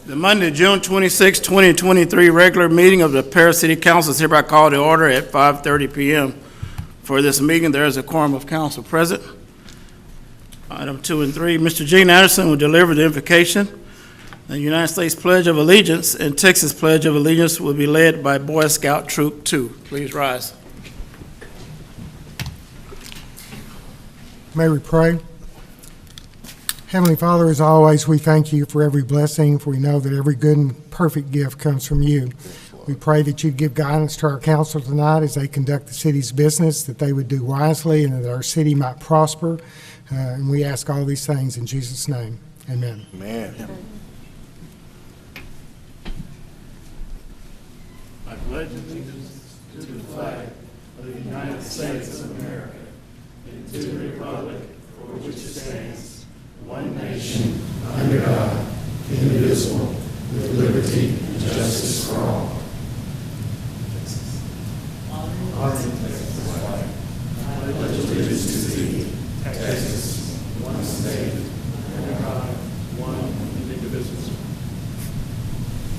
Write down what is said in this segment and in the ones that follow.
The Monday, June 26, 2023 regular meeting of the Paris City Council is hereby called to order at 5:30 p.m. For this meeting, there is a quorum of council present. Item 2 and 3, Mr. Gene Anderson will deliver the invocation. The United States Pledge of Allegiance and Texas Pledge of Allegiance will be led by Boy Scout Troop 2. Please rise. May we pray? Heavenly Father, as always, we thank you for every blessing, for we know that every good and perfect gift comes from you. We pray that you'd give guidance to our council tonight as they conduct the city's business, that they would do wisely and that our city might prosper. And we ask all these things in Jesus' name. Amen. Amen. I pledge allegiance to the flag of the United States of America and to the republic for which it stands, one nation, Under God, indivisible, with liberty and justice for all. I pledge allegiance to thee, Texas, one state, under God, one indivisible.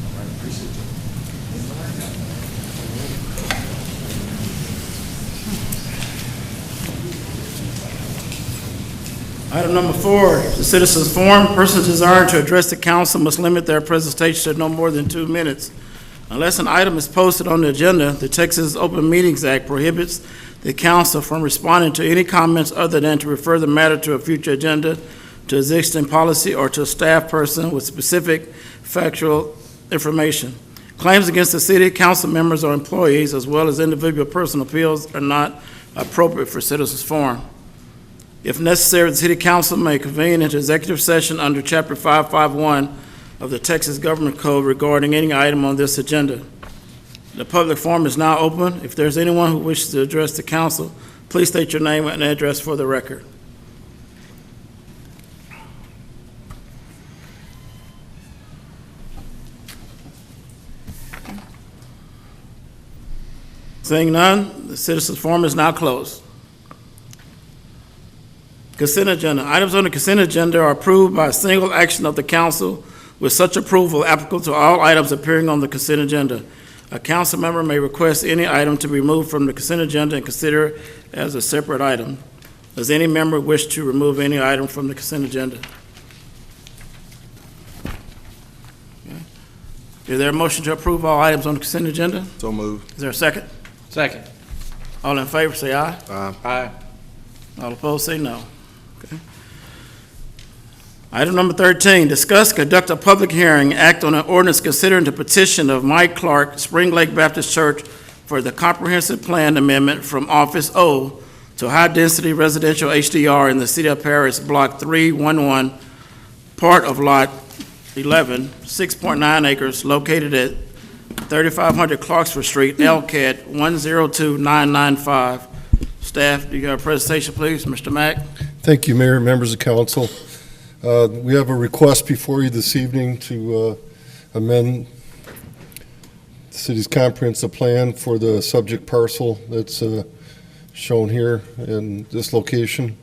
All right, appreciate you. Item number 4, the citizens forum. Persons desiring to address the council must limit their presentation to no more than 2 minutes. Unless an item is posted on the agenda, the Texas Open Meetings Act prohibits the council from responding to any comments other than to refer the matter to a future agenda, to existing policy, or to a staff person with specific factual information. Claims against the city council members or employees, as well as individual personal appeals, are not appropriate for citizens forum. If necessary, the City Council may convene into executive session under Chapter 551 of the Texas Government Code regarding any item on this agenda. The public forum is now open. If there's anyone who wishes to address the council, please state your name and address for the record. Seeing none, the citizens forum is now closed. Consent agenda. Items on the consent agenda are approved by a single action of the council, with such approval applicable to all items appearing on the consent agenda. A council member may request any item to be removed from the consent agenda and consider it as a separate item. Does any member wish to remove any item from the consent agenda? Okay. Is there a motion to approve all items on the consent agenda? So moved. Is there a second? Second. All in favor, say aye. Aye. All opposed, say no. Okay. Item number 13, discuss, conduct a public hearing, act on an ordinance considering the petition of Mike Clark, Spring Lake Baptist Church, for the comprehensive plan amendment from Office O to high-density residential HDR in the City of Paris, Block 311, part of Lot 11, 6.9 acres, located at 3500 Clarksville Street, LCAT 102995. Staff, do you have a presentation, please? Mr. Mack? Thank you, Mayor, members of council. We have a request before you this evening to amend the city's comprehensive plan for the subject parcel that's shown here in this location,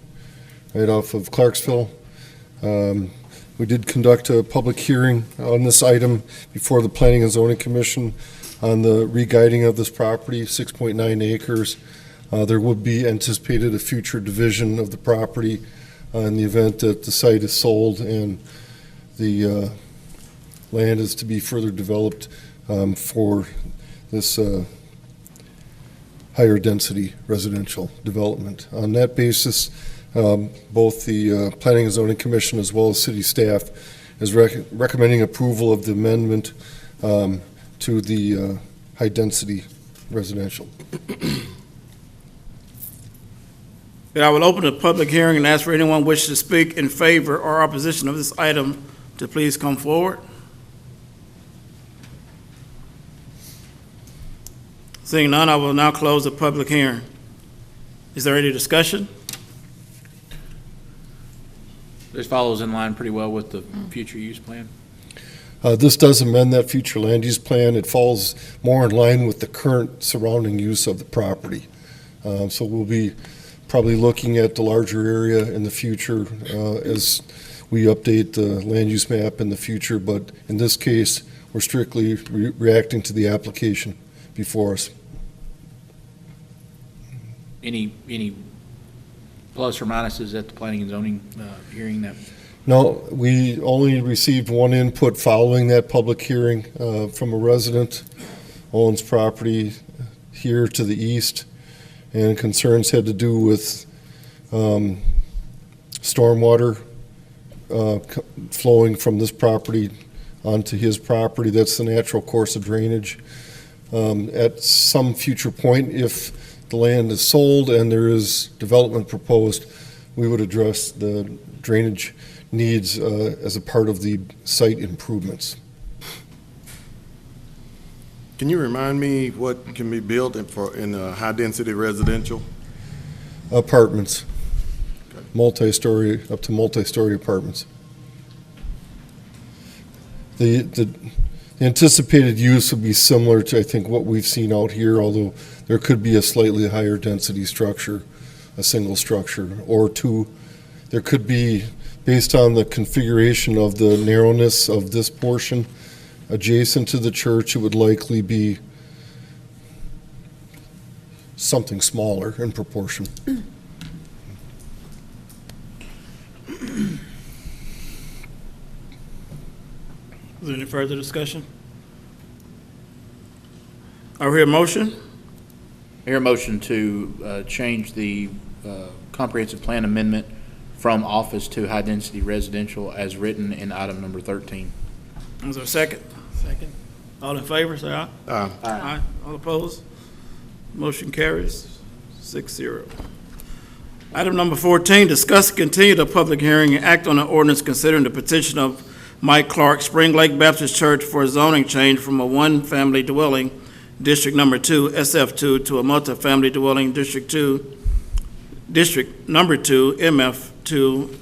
right off of Clarksville. We did conduct a public hearing on this item before the Planning and Zoning Commission on the re-guiding of this property, 6.9 acres. There would be anticipated a future division of the property in the event that the site is sold and the land is to be further developed for this higher density residential development. On that basis, both the Planning and Zoning Commission as well as city staff is recommending approval of the amendment to the high density residential. I will open the public hearing and ask for anyone wishing to speak in favor or opposition of this item to please come forward. Seeing none, I will now close the public hearing. Is there any discussion? This follows in line pretty well with the future use plan. This does amend that future land use plan. It falls more in line with the current surrounding use of the property. So we'll be probably looking at the larger area in the future as we update the land use map in the future, but in this case, we're strictly reacting to the application before us. Any plus or minuses at the planning and zoning hearing that? No, we only received one input following that public hearing from a resident, owns property here to the east, and concerns had to do with stormwater flowing from this property onto his property. That's the natural course of drainage. At some future point, if the land is sold and there is development proposed, we would address the drainage needs as a part of the site improvements. Can you remind me what can be built in high-density residential? Apartments, multi-story, up to multi-story apartments. The anticipated use would be similar to, I think, what we've seen out here, although there could be a slightly higher density structure, a single structure, or two. There could be, based on the configuration of the narrowness of this portion, adjacent to the church, it would likely be something smaller in proportion. Is there any further discussion? I hear a motion. I hear a motion to change the comprehensive plan amendment from office to high-density residential as written in item number 13. Is there a second? Second. All in favor, say aye. Aye. Aye. All opposed? Motion carries 6-0. Item number 14, discuss and continue the public hearing and act on an ordinance considering the petition of Mike Clark, Spring Lake Baptist Church, for a zoning change from a one-family dwelling, District Number 2, SF2, to a multifamily dwelling, District Number 2, MF2,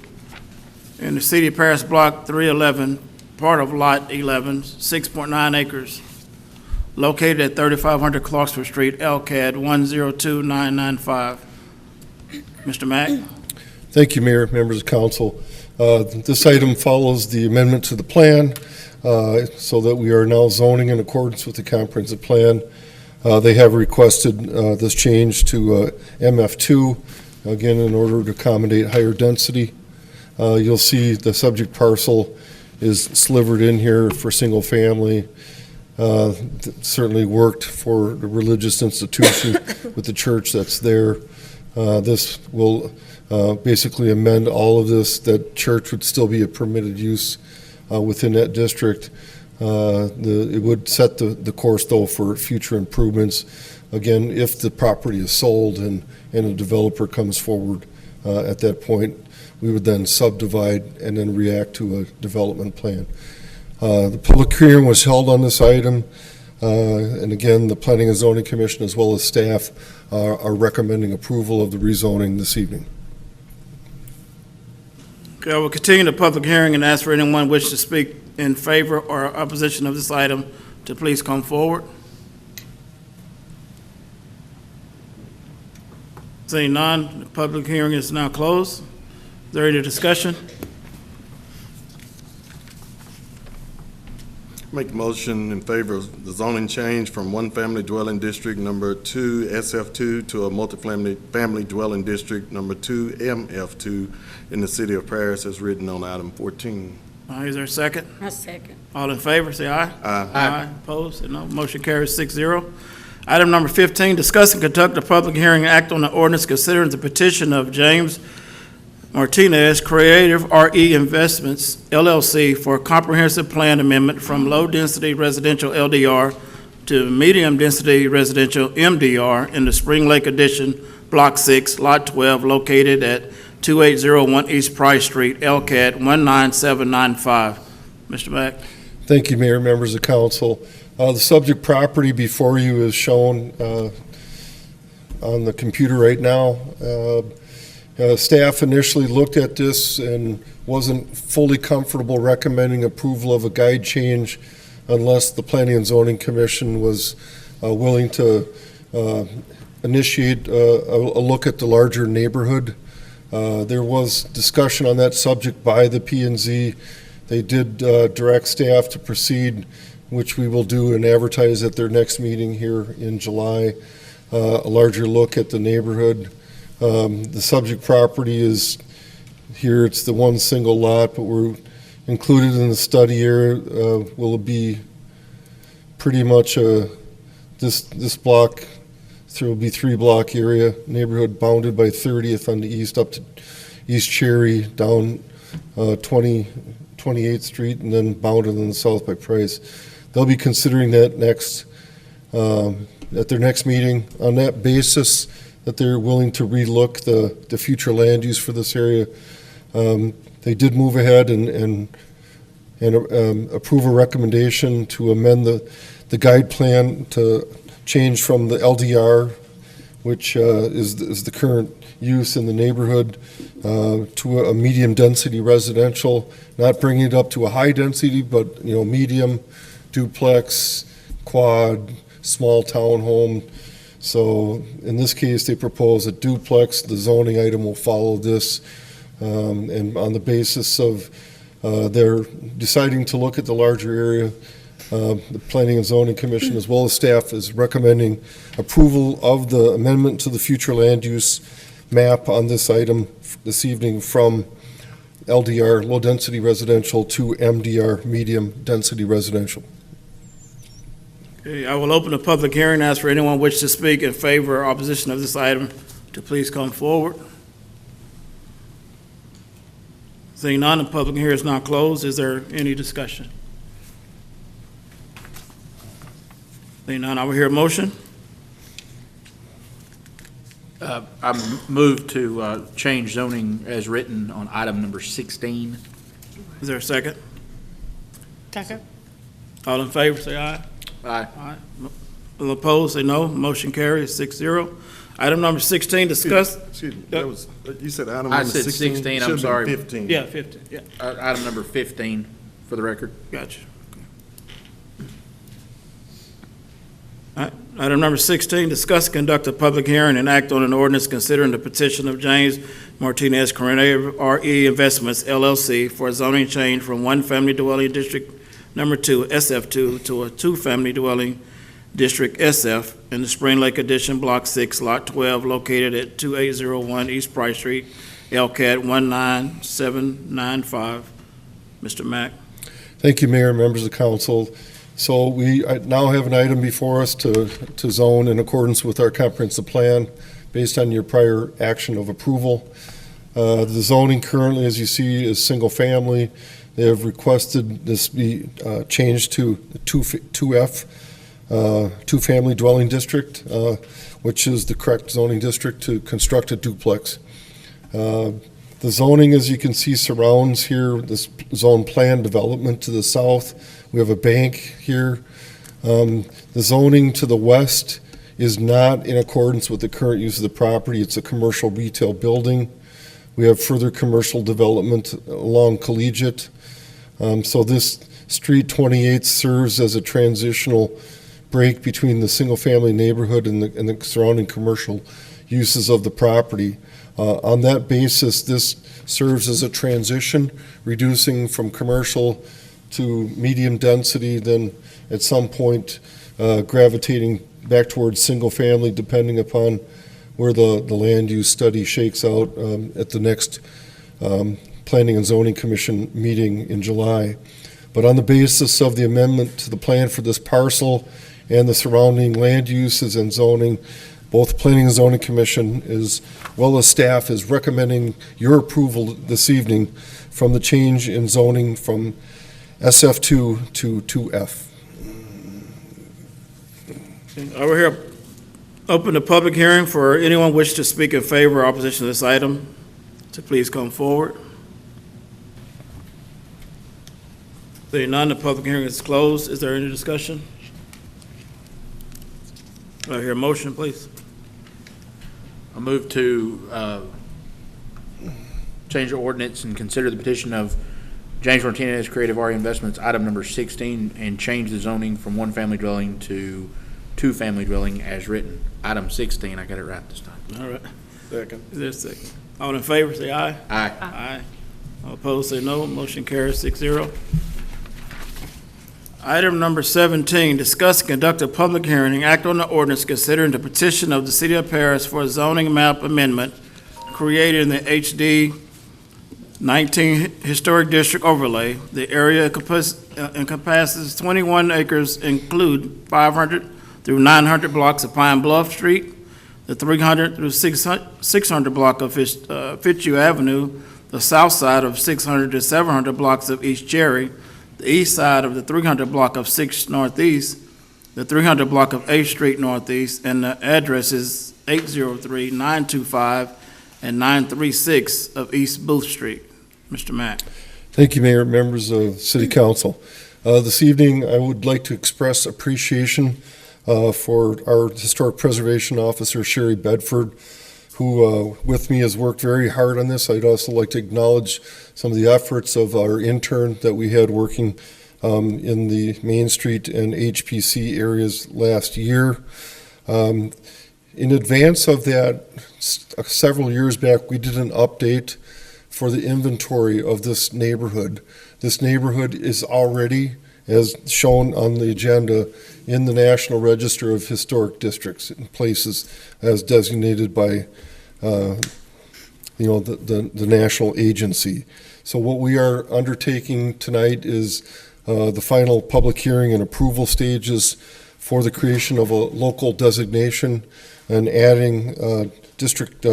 in the City of Paris Block 311, part of Lot 11, 6.9 acres, located at 3500 Clarksville Street, LCAD 102995. Mr. Mack? Thank you, Mayor, members of council. This item follows the amendment to the plan so that we are now zoning in accordance with the comprehensive plan. They have requested this change to MF2, again, in order to accommodate higher density. You'll see the subject parcel is slivered in here for single family. Certainly worked for the religious institution with the church that's there. This will basically amend all of this. That church would still be a permitted use within that district. It would set the course, though, for future improvements. Again, if the property is sold and a developer comes forward at that point, we would then subdivide and then react to a development plan. The public hearing was held on this item, and again, the Planning and Zoning Commission, as well as staff, are recommending approval of the rezoning this evening. Okay, I will continue the public hearing and ask for anyone wishing to speak in favor or opposition of this item to please come forward. Seeing none, the public hearing is now closed. Is there any discussion? Make a motion in favor of the zoning change from one-family dwelling district number 2, SF2, to a multifamily dwelling district number 2, MF2, in the City of Paris, as written on item 14. Is there a second? I second. All in favor, say aye. Aye. Aye. Opposed? No. Motion carries 6-0. Item number 15, discuss and conduct a public hearing and act on the ordinance considering the petition of James Martinez, Creative RE Investments, LLC, for a comprehensive plan amendment from low-density residential LDR to medium-density residential MDR in the Spring Lake Addition, Block 6, Lot 12, located at 2801 East Price Street, LCAD 19795. Mr. Mack? Thank you, Mayor, members of council. The subject property before you is shown on the computer right now. Staff initially looked at this and wasn't fully comfortable recommending approval of a guide change unless the Planning and Zoning Commission was willing to initiate a look at the larger neighborhood There was discussion on that subject by the P&Z. They did direct staff to proceed, which we will do and advertise at their next meeting here in July, a larger look at the neighborhood. The subject property is here, it's the one single lot, but we're included in the study area. Will be pretty much this block, there will be 3-block area, neighborhood bounded by 30th on the east up to East Cherry, down 28th Street, and then bounded on the south by Price. They'll be considering that next, at their next meeting. On that basis, that they're willing to relook the future land use for this area. They did move ahead and approve a recommendation to amend the guide plan to change from the LDR, which is the current use in the neighborhood, to a medium-density residential, not bringing it up to a high density, but, medium, duplex, quad, small townhome. So in this case, they propose a duplex. The zoning item will follow this, and on the basis of they're deciding to look at the larger area, the Planning and Zoning Commission, as well as staff, is recommending approval of the amendment to the future land use map on this item this evening from LDR, low-density residential, to MDR, medium-density residential. Okay, I will open the public hearing, ask for anyone wish to speak in favor or opposition of this item to please come forward. Seeing none, the public hearing is now closed. Is there any discussion? Seeing none, I will hear a motion. I move to change zoning as written on item number 16. Is there a second? Second. All in favor, say aye. Aye. Aye. All opposed, say no. Motion carries 6-0. Item number 16, discuss. Excuse me, that was, you said item I number said 16? 16, I'm Should've been sorry. 15. Yeah, 15, yeah, Item number 15, for the record. gotcha. All right, item number 16, discuss, conduct a public hearing and act on an ordinance considering the petition of James Martinez Corona RE Investments LLC for a zoning change from one family dwelling district number 2, SF2, to a two-family dwelling District SF in the Spring Lake Addition, Block 6, Lot 12, located at 2801 East Price Street, LCAT 19795. Mr. Mack. Thank you, Mayor and members of council. So we now have an item before us to zone in accordance with our comprehensive plan based on your prior action of approval. The zoning currently, as you see, is single family. They have requested this be changed to 2F, two-family dwelling district, which is the correct zoning district to construct a duplex. The zoning, as you can see, surrounds here this zone plan development to the south. We have a bank here. The zoning to the west is not in accordance with the current use of the property. It's a commercial retail building. We have further commercial development along Collegiate. So this Street 28 serves as a transitional break between the single-family neighborhood and the surrounding commercial uses of the property. On that basis, this serves as a transition, reducing from commercial to medium density, then at some point gravitating back towards single-family, depending upon where the land use study shakes out at the next Planning and Zoning Commission meeting in July. But on the basis of the amendment to the plan for this parcel and the surrounding land uses and zoning, both Planning and Zoning Commission, as well as staff, is recommending your approval this evening from the change in zoning from SF2 to 2F. I will hear, open the public hearing for anyone wish to speak in favor or opposition to this item to please come forward. Seeing none, the public hearing is closed. Is there any discussion? I hear a motion, please. I move to change the ordinance and consider the petition of James Martinez Creative RE Investments, item number 16, and change the zoning from one-family dwelling to two-family dwelling as written. Item 16, I got it right this time. All right. Second. Is there a second? All in favor, say aye. Aye. Aye. All opposed, say no. Motion carries 6-0. Item number 17, discuss and conduct a public hearing and act on the ordinance considering the petition of the City of Paris for a zoning map amendment created in the HD 19 Historic District overlay. The area encompasses 21 acres, include 500 through 900 blocks of Pine Bluff Street, the 300 through 600 block of Fitzhugh Avenue, the south side of 600 to 700 blocks of East Cherry, the east side of the 300 block of 6 Northeast, the 300 block of 8th Street Northeast, and the addresses 803, 925, and 936 of East Booth Street. Mr. Mack. Thank you, Mayor, members of City Council. This evening, I would like to express appreciation for our Historic Preservation Officer, Sherry Bedford, who with me has worked very hard on this. I'd also like to acknowledge some of the efforts of our intern that we had working in the Main Street and HPC areas last year. In advance of that, several years back, we did an update for the inventory of this neighborhood. This neighborhood is already, as shown on the agenda, in the National Register of Historic Districts and places as designated by the national agency. So what we are undertaking tonight is the final public hearing and approval stages for the creation of a local designation and adding District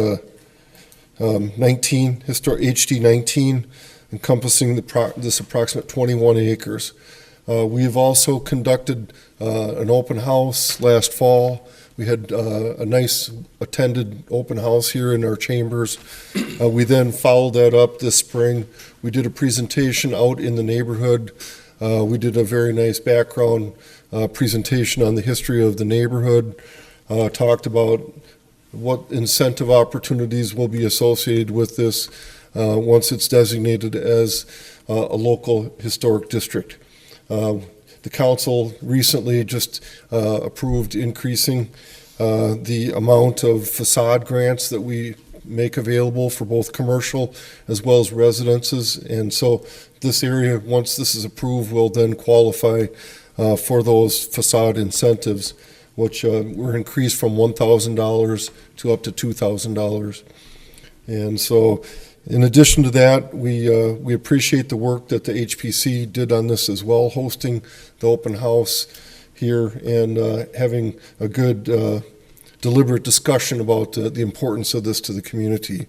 19, HD 19, encompassing this approximate 21 acres. We have also conducted an open house last fall. We had a nice attended open house here in our chambers. We then followed that up this spring. We did a presentation out in the neighborhood. We did a very nice background presentation on the history of the neighborhood, talked about what incentive opportunities will be associated with this once it's designated as a local historic district. The council recently just approved increasing the amount of facade grants that we make available for both commercial as well as residences. And so this area, once this is approved, will then qualify for those facade incentives, which were increased from $1,000 to up to $2,000. And so in addition to that, we appreciate the work that the HPC did on this as well, hosting the open house here and having a good deliberate discussion about the importance of this to the community.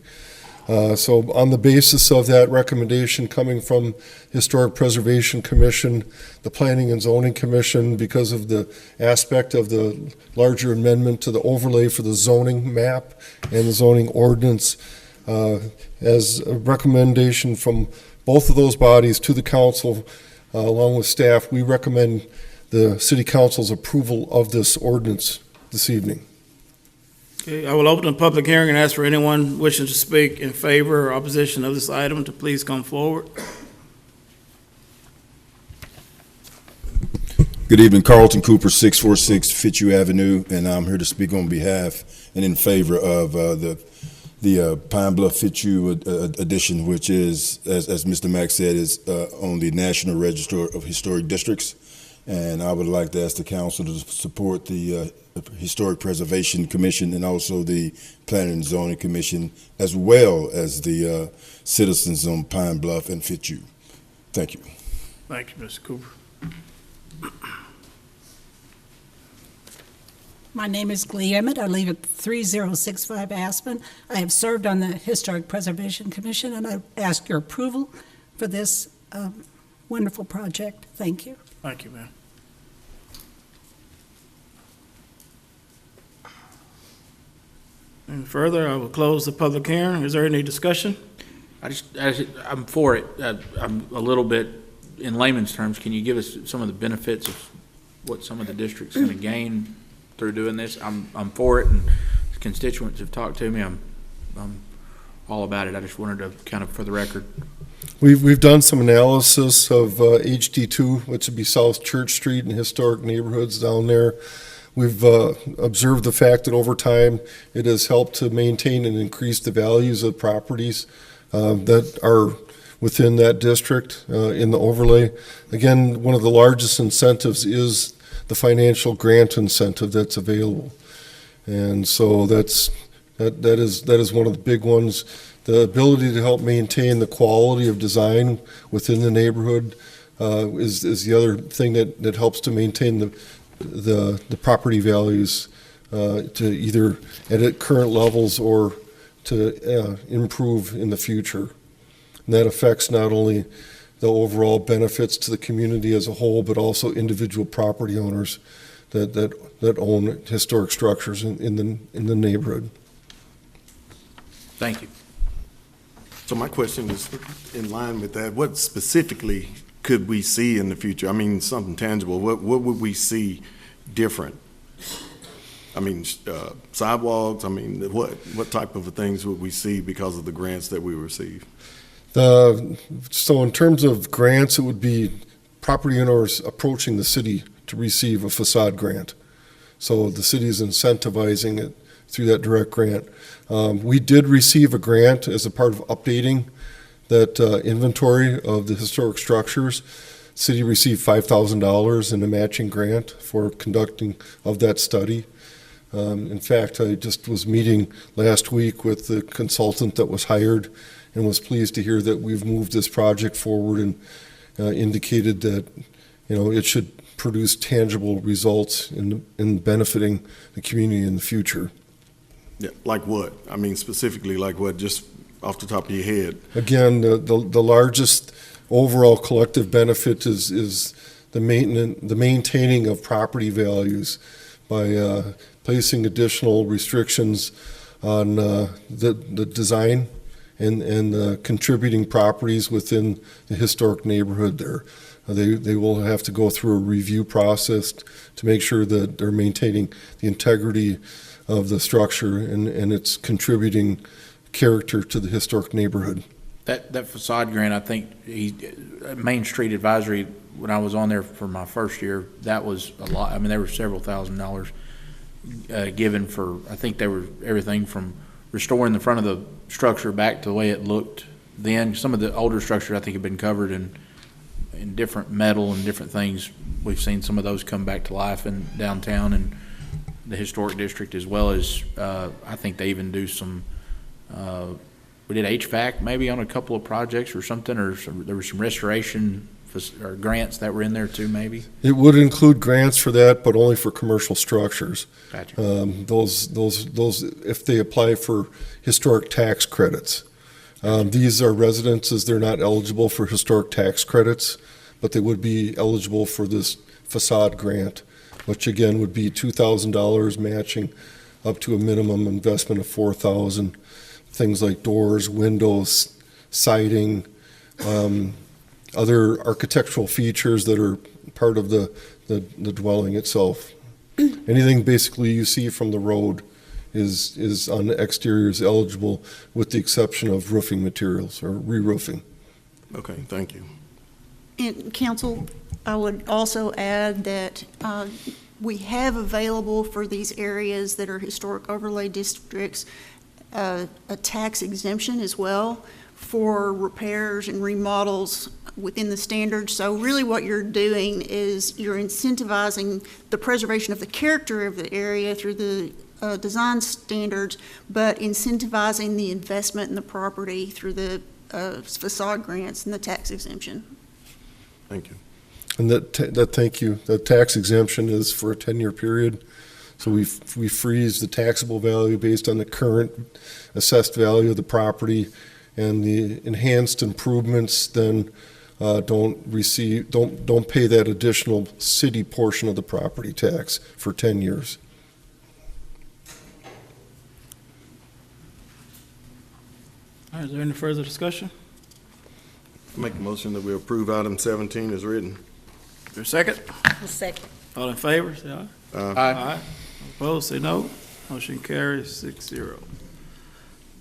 So on the basis of that recommendation coming from Historic Preservation Commission, the Planning and Zoning Commission, because of the aspect of the larger amendment to the overlay for the zoning map and the zoning ordinance, as a recommendation from both of those bodies to the council, along with staff, we recommend the City Council's approval of this ordinance this evening. Okay, I will open the public hearing and ask for anyone wishing to speak in favor or opposition of this item to please come forward. Good evening, Carlton Cooper, 646 Fitzhugh Avenue, and I'm here to speak on behalf and in favor of the Pine Bluff Fitzhugh addition, which is, as Mr. Mack said, is on the National Register of Historic Districts. And I would like to ask the council to support the Historic Preservation Commission and also the Planning and Zoning Commission, as well as the citizens on Pine Bluff and Fitzhugh. Thank you. Thank you, Mr. Cooper. My name is Glee Emmett. I live at 3065 Aspen. I have served on the Historic Preservation Commission, and I ask your approval for this wonderful project. Thank you. Thank you, ma'am. And further, I will close the public hearing. Is there any discussion? I'm for it. I'm a little bit, in layman's terms, can you give us some of the benefits of what some of the district's going to gain through doing this? I'm for it, and constituents have talked to me. I'm all about it. I just wanted to kind of, for the record. We've done some analysis of HD2, which would be South Church Street and historic neighborhoods down there. We've observed the fact that over time, it has helped to maintain and increase the values of properties that are within that district in the overlay. Again, one of the largest incentives is the financial grant incentive that's available. And so that is one of the big ones. The ability to help maintain the quality of design within the neighborhood is the other thing that helps to maintain the property values to either at current levels or to improve in the future. And that affects not only the overall benefits to the community as a whole, but also individual property owners that own historic structures in the neighborhood. Thank you. So my question is in line with that. What specifically could we see in the future? I mean, something tangible. What would we see different? I mean, sidewalks, I mean, what type of things would we see because of the grants that we receive? So in terms of grants, it would be property owners approaching the city to receive a facade grant. So the city is incentivizing it through that direct grant. We did receive a grant as a part of updating that inventory of the historic structures. City received $5,000 in a matching grant for conducting of that study. In fact, I just was meeting last week with the consultant that was hired and was pleased to hear that we've moved this project forward and indicated that, you know, it should produce tangible results in benefiting the community in the future. Yeah, like what? I mean, specifically like what, just off the top of your head? Again, the largest overall collective benefit is the maintaining of property values by placing additional restrictions on the design and contributing properties within the historic neighborhood there. They will have to go through a review process to make sure that they're maintaining the integrity of the structure and its contributing character to the historic neighborhood. That facade grant, I think, Main Street Advisory, when I was on there for my first year, that was a lot. I mean, there were several $1,000s given for, I think they were everything from restoring the front of the structure back to the way it looked then. Some of the older structures, I think, have been covered in different metal and different things. We've seen some of those come back to life in downtown and the historic district, as well as I think they even do some, we did HVAC maybe on a couple of projects or something, or there was some restoration or grants that were in there too, maybe? It would include grants for that, but only for commercial structures. Gotcha. Those, if they apply for historic tax credits. These are residences, they're not eligible for historic tax credits, but they would be eligible for this facade grant, which again would be $2,000 matching up to a minimum investment of $4,000. Things like doors, windows, siding, other architectural features that are part of the dwelling itself. Anything basically you see from the road is on the exterior is eligible, with the exception of roofing materials or re-roofing. Okay, thank you. And council, I would also add that we have available for these areas that are historic overlay districts a tax exemption as well for repairs and remodels within the standards. So really what you're doing is you're incentivizing the preservation of the character of the area through the design standards, but incentivizing the investment in the property through the facade grants and the tax exemption. Thank you. And thank you. The tax exemption is for a 10-year period. So we freeze the taxable value based on the current assessed value of the property, and the enhanced improvements then don't pay that additional city portion of the property tax for 10 years. All right, is there any further discussion? Make a motion that we approve item 17 as written. Is there a second? A second. All in favor, say aye. Aye. Opposed, say no. Motion carries 6-0.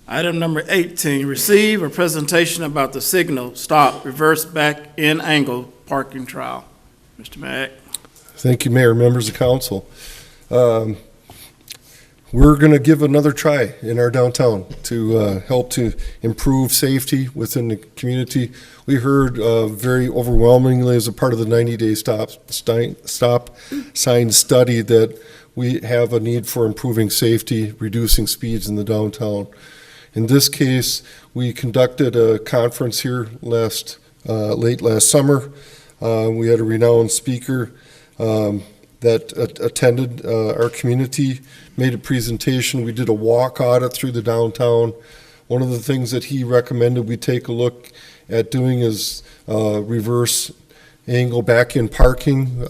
Item number 18, receive a presentation about the signal stop, reverse back in angle parking trial. Mr. Mack. Thank you, Mayor, members of council. We're going to give another try in our downtown to help to improve safety within the community. We heard very overwhelmingly as a part of the 90-day stop sign study that we have a need for improving safety, reducing speeds in the downtown. In this case, we conducted a conference here late last summer. We had a renowned speaker that attended our community, made a presentation. We did a walk audit through the downtown. One of the things that he recommended we take a look at doing is reverse angle back-in parking.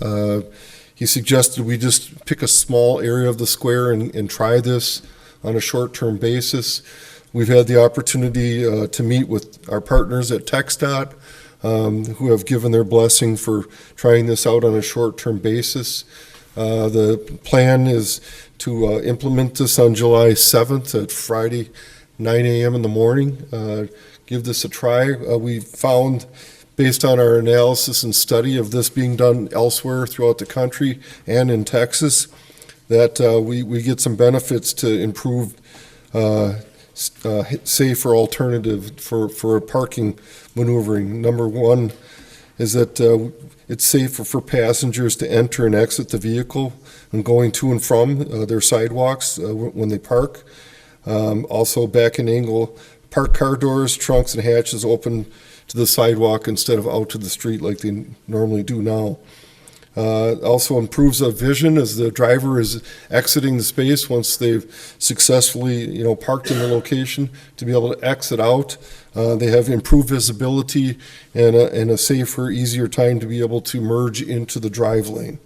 He suggested we just pick a small area of the square and try this on a short-term basis. We've had the opportunity to meet with our partners at TxDOT, who have given their blessing for trying this out on a short-term basis. The plan is to implement this on July 7th at Friday, 9 a.m. in the morning. Give this a try. We found, based on our analysis and study of this being done elsewhere throughout the country and in Texas, that we get some benefits to improve safer alternative for parking maneuvering. Number one is that it's safer for passengers to enter and exit the vehicle and going to and from their sidewalks when they park. Also, back in angle, park car doors, trunks, and hatches open to the sidewalk instead of out to the street like they normally do now. Also improves vision as the driver is exiting the space once they've successfully, parked in the location, to be able to exit out. They have improved visibility and a safer, easier time to be able to merge into the drive lane.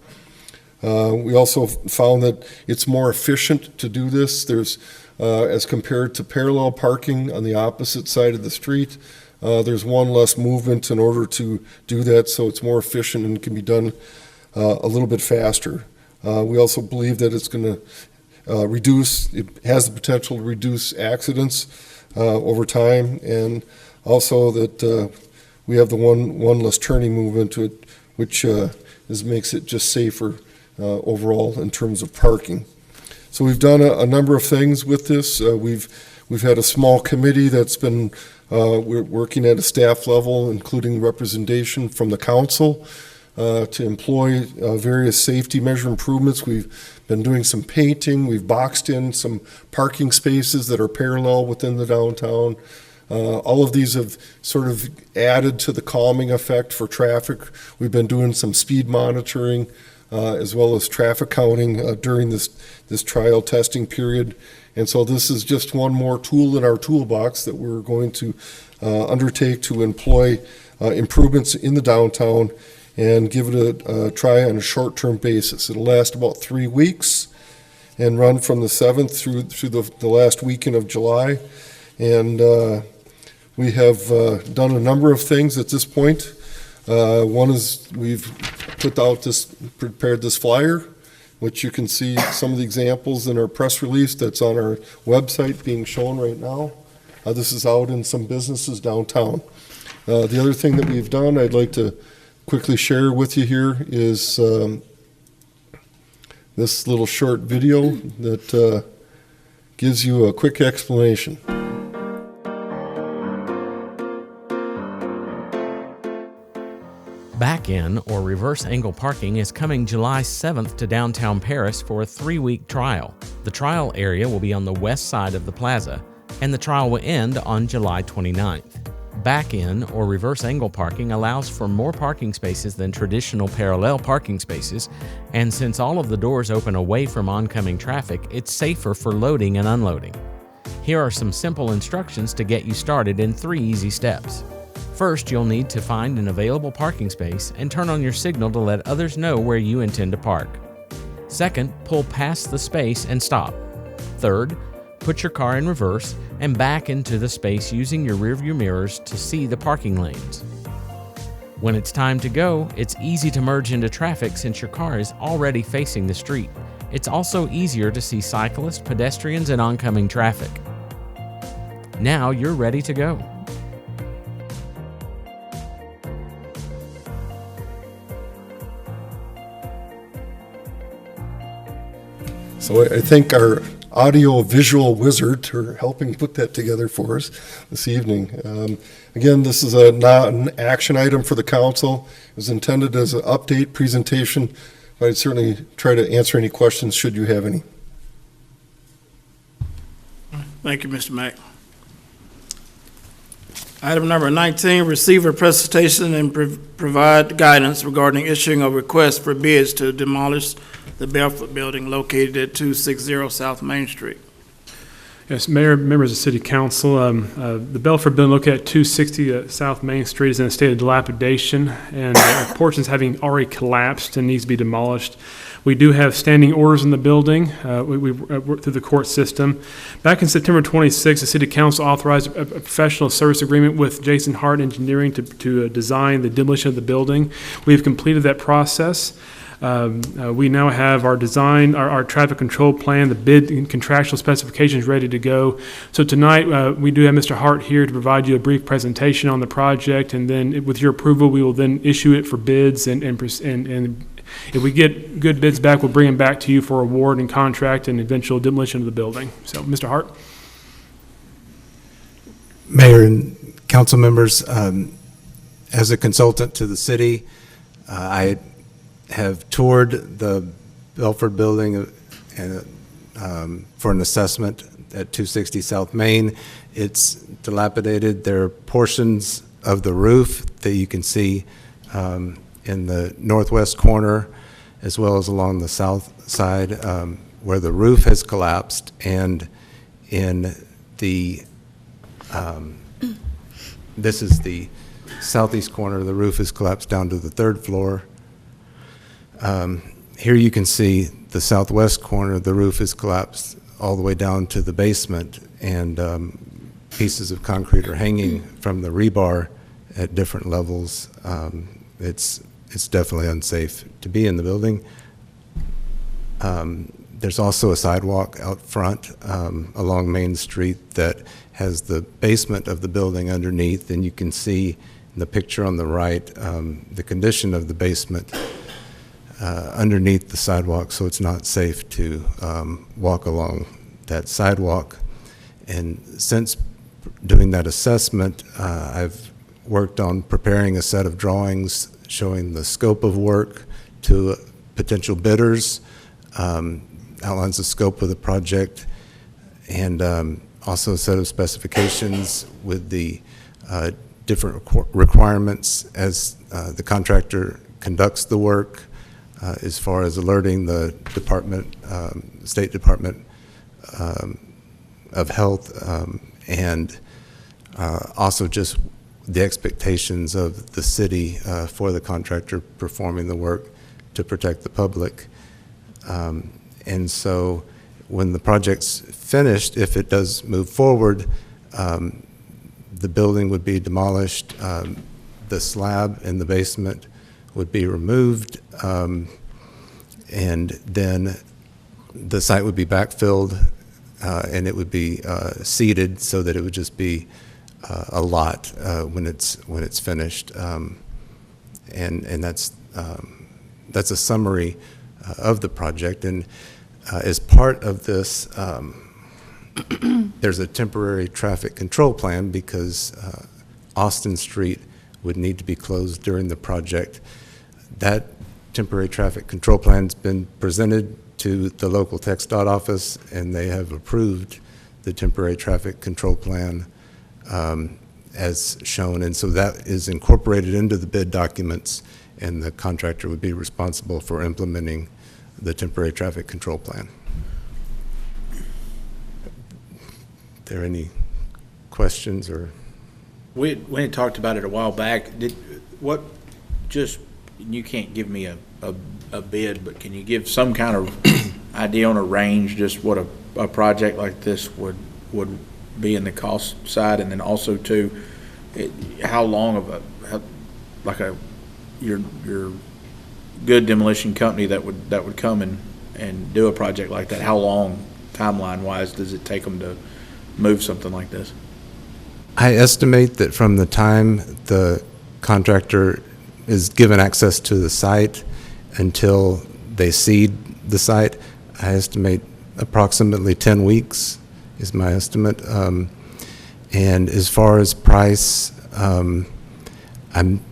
We also found that it's more efficient to do this. There's, as compared to parallel parking on the opposite side of the street, there's one less movement in order to do that, so it's more efficient and can be done a little bit faster. We also believe that it's going to it has the potential to reduce accidents over time, and also that we have the one less turning movement to it, which makes it just safer overall in terms of parking. So we've done a number of things with this. We've had a small committee that's been we're working at a staff level, including representation from the council, to employ various safety measure improvements. We've been doing some painting. We've boxed in some parking spaces that are parallel within the downtown. All of these have sort of added to the calming effect for traffic. We've been doing some speed monitoring as well as traffic counting during this trial testing period. And so this is just one more tool in our toolbox that we're going to undertake to employ improvements in the downtown and give it a try on a short-term basis. It'll last about 3 weeks and run from the 7th through the last weekend of July. And we have done a number of things at this point. One is we've prepared this flyer, which you can see some of the examples in our press release that's on our website being shown right now. This is out in some businesses downtown. The other thing that we've done, I'd like to quickly share with you here, is this little short video that gives you a quick explanation. Back-in or reverse angle parking is coming July 7th to downtown Paris for a 3-week trial. The trial area will be on the west side of the plaza, and the trial will end on July 29th. Back-in or reverse angle parking allows for more parking spaces than traditional parallel parking spaces, and since all of the doors open away from oncoming traffic, it's safer for loading and unloading. Here are some simple instructions to get you started in 3 easy steps. First, you'll need to find an available parking space and turn on your signal to let others know where you intend to park. Second, pull past the space and stop. Third, put your car in reverse and back into the space using your rearview mirrors to see the parking lanes. When it's time to go, it's easy to merge into traffic since your car is already facing the street. It's also easier to see cyclists, pedestrians, and oncoming traffic. Now you're ready to go. So I thank our audio-visual wizard for helping put that together for us this evening. Again, this is not an action item for the council. It was intended as an update presentation, but I'd certainly try to answer any questions should you have any. Thank you, Mr. Mack. Item number 19, receive a presentation and provide guidance regarding issuing a request for bids to demolish the Belfort Building located at 260 South Main Street. Yes, Mayor, members of City Council, the Belfort Building located at 260 South Main Street is in a state of dilapidation, and portions having already collapsed and needs to be demolished. We do have standing orders in the building. We worked through the court system. Back in September 26, the City Council authorized a professional service agreement with Jason Hart Engineering to design the demolition of the building. We've completed that process. We now have our design, our traffic control plan, the bid and contractual specifications ready to go. So tonight, we do have Mr. Hart here to provide you a brief presentation on the project, and then with your approval, we will then issue it for bids, and if we get good bids back, we'll bring them back to you for award and contract and eventual demolition of the building. So, Mr. Hart. Mayor and council members, as a consultant to the city, I have toured the Belfort Building for an assessment at 260 South Main. It's dilapidated. There are portions of the roof that you can see in the northwest corner, as well as along the south side, where the roof has collapsed, and in the this is the southeast corner. The roof has collapsed down to the third floor. Here you can see the southwest corner. The roof is collapsed all the way down to the basement, and pieces of concrete are hanging from the rebar at different levels. It's definitely unsafe to be in the building. There's also a sidewalk out front along Main Street that has the basement of the building underneath, and you can see in the picture on the right the condition of the basement underneath the sidewalk, so it's not safe to walk along that sidewalk. And since doing that assessment, I've worked on preparing a set of drawings showing the scope of work to potential bidders, outlines the scope of the project, and also a set of specifications with the different requirements as the contractor conducts the work, as far as alerting the department, State Department of Health, and also just the expectations of the city for the contractor performing the work to protect the public. And so when the project's finished, if it does move forward, the building would be demolished, the slab in the basement would be removed, and then the site would be backfilled, and it would be seeded so that it would just be a lot when it's finished, and that's a summary of the project. And as part of this, there's a temporary traffic control plan because Austin Street would need to be closed during the project. That temporary traffic control plan's been presented to the local TxDOT office, and they have approved the temporary traffic control plan as shown, and so that is incorporated into the bid documents, and the contractor would be responsible for implementing the temporary traffic control plan. Are there any questions? Or we had talked about it a while back. You can't give me a bid, but can you give some kind of idea on a range, just what a project like this would be in the cost side, and then also too, how long of your good demolition company that would come and do a project like that, how long timeline wise does it take them to move something like this? I estimate that from the time the contractor is given access to the site until they seed the site, I estimate approximately 10 weeks is my estimate. And as far as price, I'm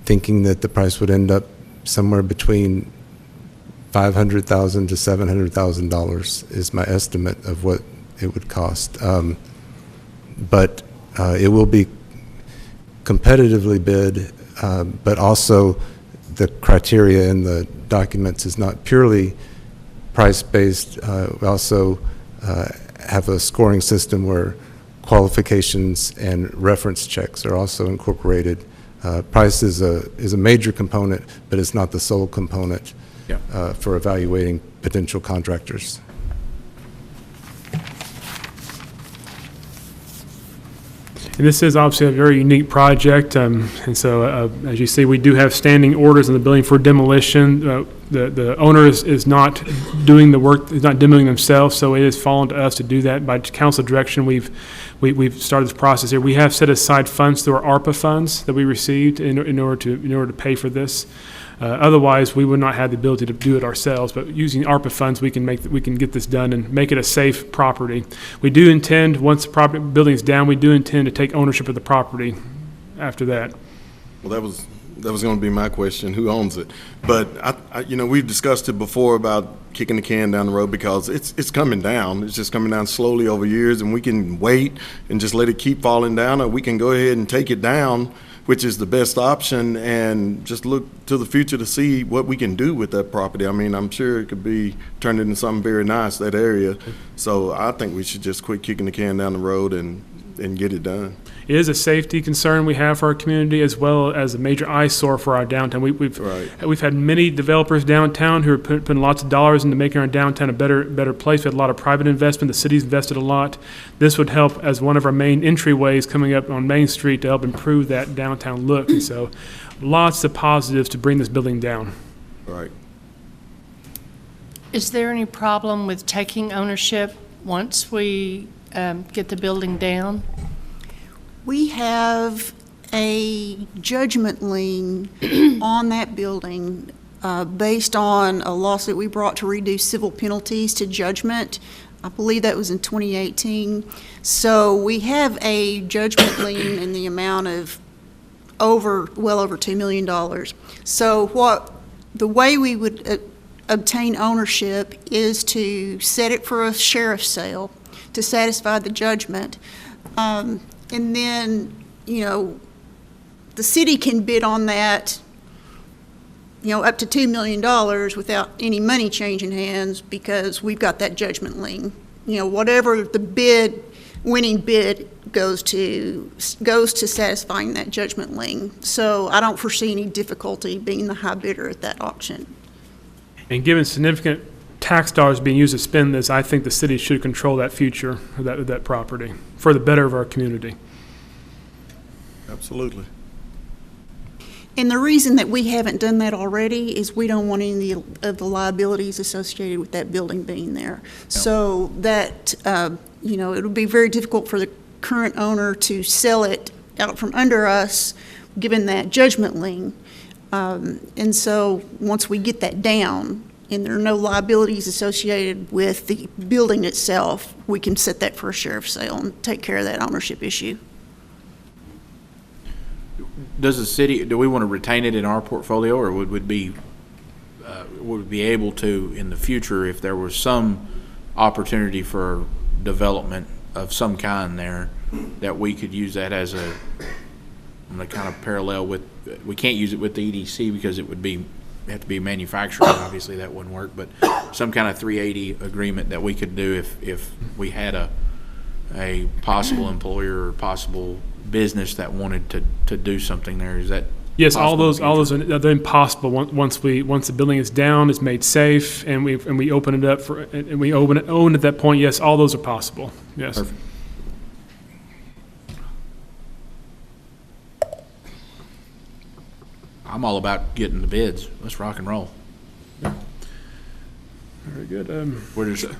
thinking that the price would end up somewhere between $500,000 to $700,000 is my estimate of what it would cost. But it will be competitively bid, but also the criteria in the documents is not purely price-based. We also have a scoring system where qualifications and reference checks are also incorporated. Price is a major component, but it's not the sole component for evaluating potential contractors. And this is obviously a very unique project, and so as you see, we do have standing orders in the building for demolition. The owner is not doing the work, is not demoing themselves, so it has fallen to us to do that. By council direction, we've started this process here. We have set aside funds through our ARPA funds that we received in order to pay for this. Otherwise, we would not have the ability to do it ourselves, but using ARPA funds, we can get this done and make it a safe property. We do intend, once the building is down, we do intend to take ownership of the property after that. Well, that was going to be my question, who owns it? But, we've discussed it before about kicking the can down the road because it's coming down. It's just coming down slowly over years, and we can wait and just let it keep falling down, or we can go ahead and take it down, which is the best option, and just look to the future to see what we can do with that property. I mean, I'm sure it could be turned into something very nice, that area. So I think we should just quit kicking the can down the road and get it done. It is a safety concern we have for our community, as well as a major eyesore for our downtown. We've had many developers downtown who are putting lots of dollars into making our downtown a better place. We had a lot of private investment. The city's invested a lot. This would help as one of our main entryways coming up on Main Street to help improve that downtown look. And so lots of positives to bring this building down. Right. Is there any problem with taking ownership once we get the building down? We have a judgment lien on that building based on a lawsuit we brought to reduce civil penalties to judgment. I believe that was in 2018. So we have a judgment lien in the amount of well over $2 million. So the way we would obtain ownership is to set it for a sheriff's sale to satisfy the judgment. And then, the city can bid on that, up to $2 million without any money changing hands because we've got that judgment lien. Whatever the winning bid goes to satisfying that judgment lien. So I don't foresee any difficulty being the high bidder at that auction. And given significant tax dollars being used to spend this, I think the city should control that future of that property for the better of our community. Absolutely. And the reason that we haven't done that already is we don't want any of the liabilities associated with that building being there. Yep. So that, it would be very difficult for the current owner to sell it out from under us, given that judgment lien. And so once we get that down, and there are no liabilities associated with the building itself, we can set that for a sheriff's sale and take care of that ownership issue. Does the city, do we want to retain it in our portfolio, or would we be able to in the future if there was some opportunity for development of some kind there, that we could use that as a kind of parallel with, we can't use it with the EDC because it would have to be manufacturing, obviously that wouldn't work, but some kind of 380 agreement that we could do if we had a possible employer or possible business that wanted to do something there. Is that yes? All those are they're impossible once the building is down, it's made safe, and we open it up and we own at that point. Yes, all those are possible. Yes. Perfect. I'm all about getting the bids. Let's rock and roll. Very good. We're just.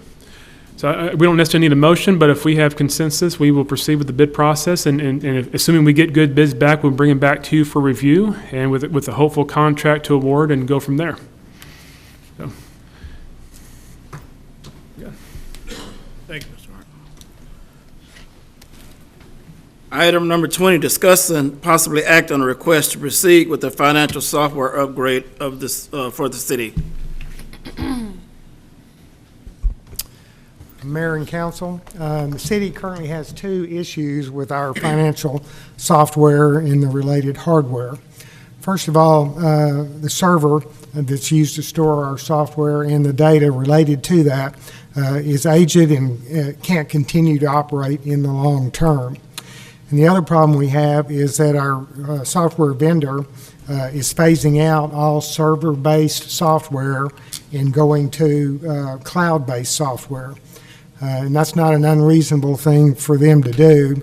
So we don't necessarily need a motion, but if we have consensus, we will proceed with the bid process, and assuming we get good bids back, we'll bring them back to you for review, and with a hopeful contract to award, and go from there. So. Thank you, Mr. Hart. Item number 20, discuss and possibly act on a request to proceed with the financial software upgrade of this, for the city. Mayor and council, the city currently has two issues with our financial software and the related hardware. First of all, the server that's used to store our software and the data related to that is aged and can't continue to operate in the long term. And the other problem we have is that our software vendor is phasing out all server-based software and going to cloud-based software. And that's not an unreasonable thing for them to do,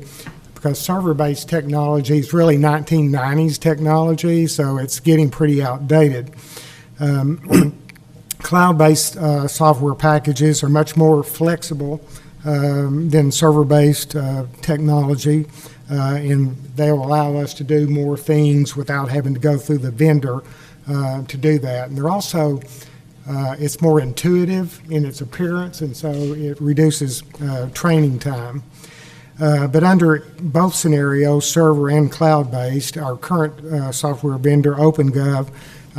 because server-based technology is really 1990s technology, so it's getting pretty outdated. Cloud-based software packages are much more flexible than server-based technology, and they'll allow us to do more things without having to go through the vendor to do that. And they're also it's more intuitive in its appearance, and so it reduces training time. But under both scenarios, server and cloud-based, our current software vendor, OpenGov,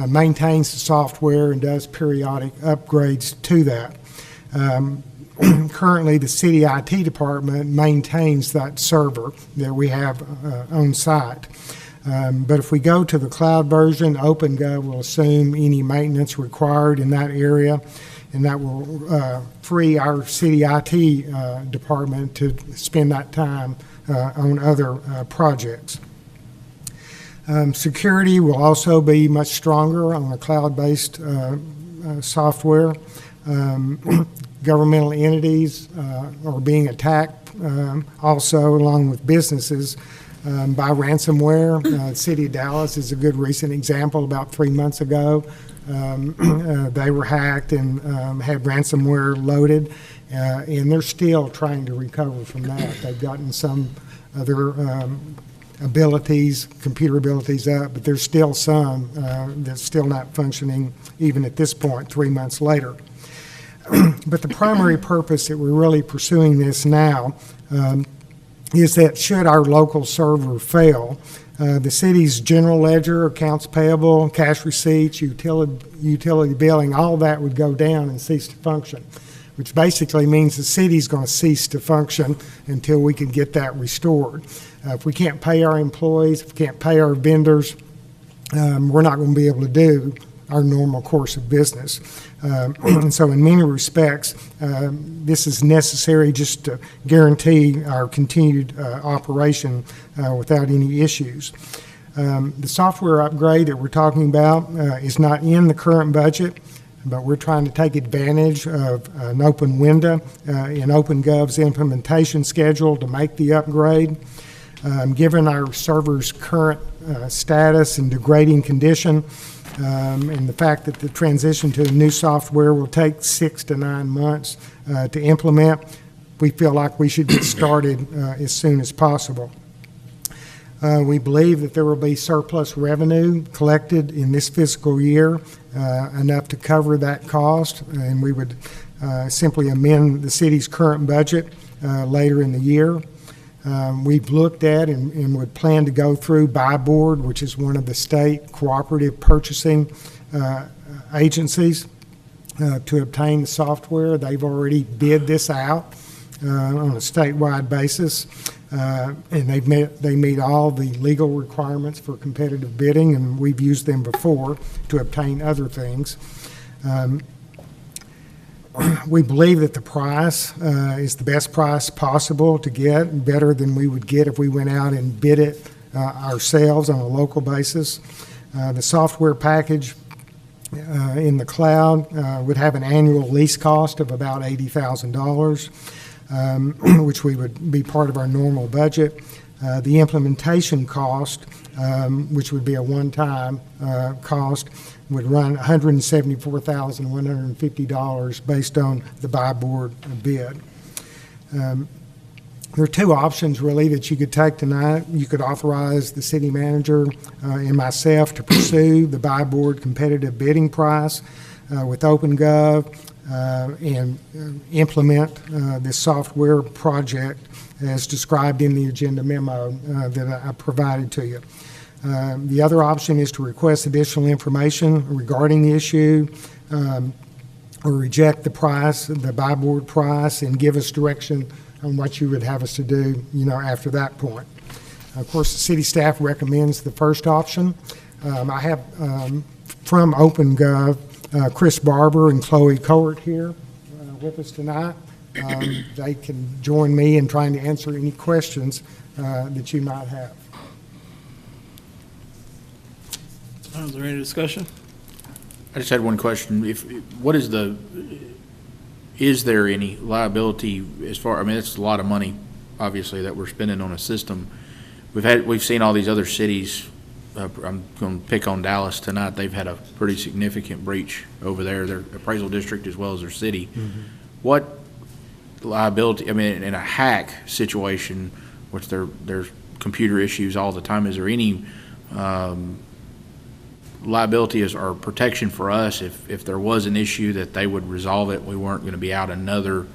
maintains the software and does periodic upgrades to that. Currently, the city IT department maintains that server that we have on site. But if we go to the cloud version, OpenGov will assume any maintenance required in that area, and that will free our city IT department to spend that time on other projects. Security will also be much stronger on the cloud-based software. Governmental entities are being attacked also, along with businesses, by ransomware. The city of Dallas is a good recent example. About 3 months ago, they were hacked and had ransomware loaded, and they're still trying to recover from that. They've gotten some other abilities, computer abilities up, but there's still some that's still not functioning even at this point, 3 months later. But the primary purpose that we're really pursuing this now is that should our local server fail, the city's general ledger, accounts payable, cash receipts, utility billing, all that would go down and cease to function, which basically means the city's going to cease to function until we can get that restored. If we can't pay our employees, if we can't pay our vendors, we're not going to be able to do our normal course of business. And so in many respects, this is necessary just to guarantee our continued operation without any issues. The software upgrade that we're talking about is not in the current budget, but we're trying to take advantage of an open window in OpenGov's implementation schedule to make the upgrade. Given our server's current status and degrading condition, and the fact that the transition to new software will take 6 to 9 months to implement, we feel like we should get started as soon as possible. We believe that there will be surplus revenue collected in this fiscal year, enough to cover that cost, and we would simply amend the city's current budget later in the year. We've looked at and would plan to go through Buy Board, which is one of the state cooperative purchasing agencies, to obtain the software. They've already bid this out on a statewide basis, and they meet all the legal requirements for competitive bidding, and we've used them before to obtain other things. We believe that the price is the best price possible to get, better than we would get if we went out and bid it ourselves on a local basis. The software package in the cloud would have an annual lease cost of about $80,000, which we would be part of our normal budget. The implementation cost, which would be a one-time cost, would run $174,150 based on the Buy Board bid. There are two options really that you could take tonight. You could authorize the city manager and myself to pursue the Buy Board competitive bidding price with OpenGov and implement this software project as described in the agenda memo that I provided to you. The other option is to request additional information regarding the issue, or reject the price, the buy board price, and give us direction on what you would have us to do, after that point. Of course, the city staff recommends the first option. I have from OpenGov, Chris Barber and Chloe Cohort here with us tonight. They can join me in trying to answer any questions that you might have. Is there any discussion? I just had one question. Is there any liability it's a lot of money, obviously, that we're spending on a system. We've seen all these other cities, I'm going to pick on Dallas tonight, they've had a pretty significant breach over there, their appraisal district as well as their city. Mm-hmm. What liability, in a hack situation, which there's computer issues all the time, is there any liability or protection for us if there was an issue that they would resolve it? We weren't going to be out another,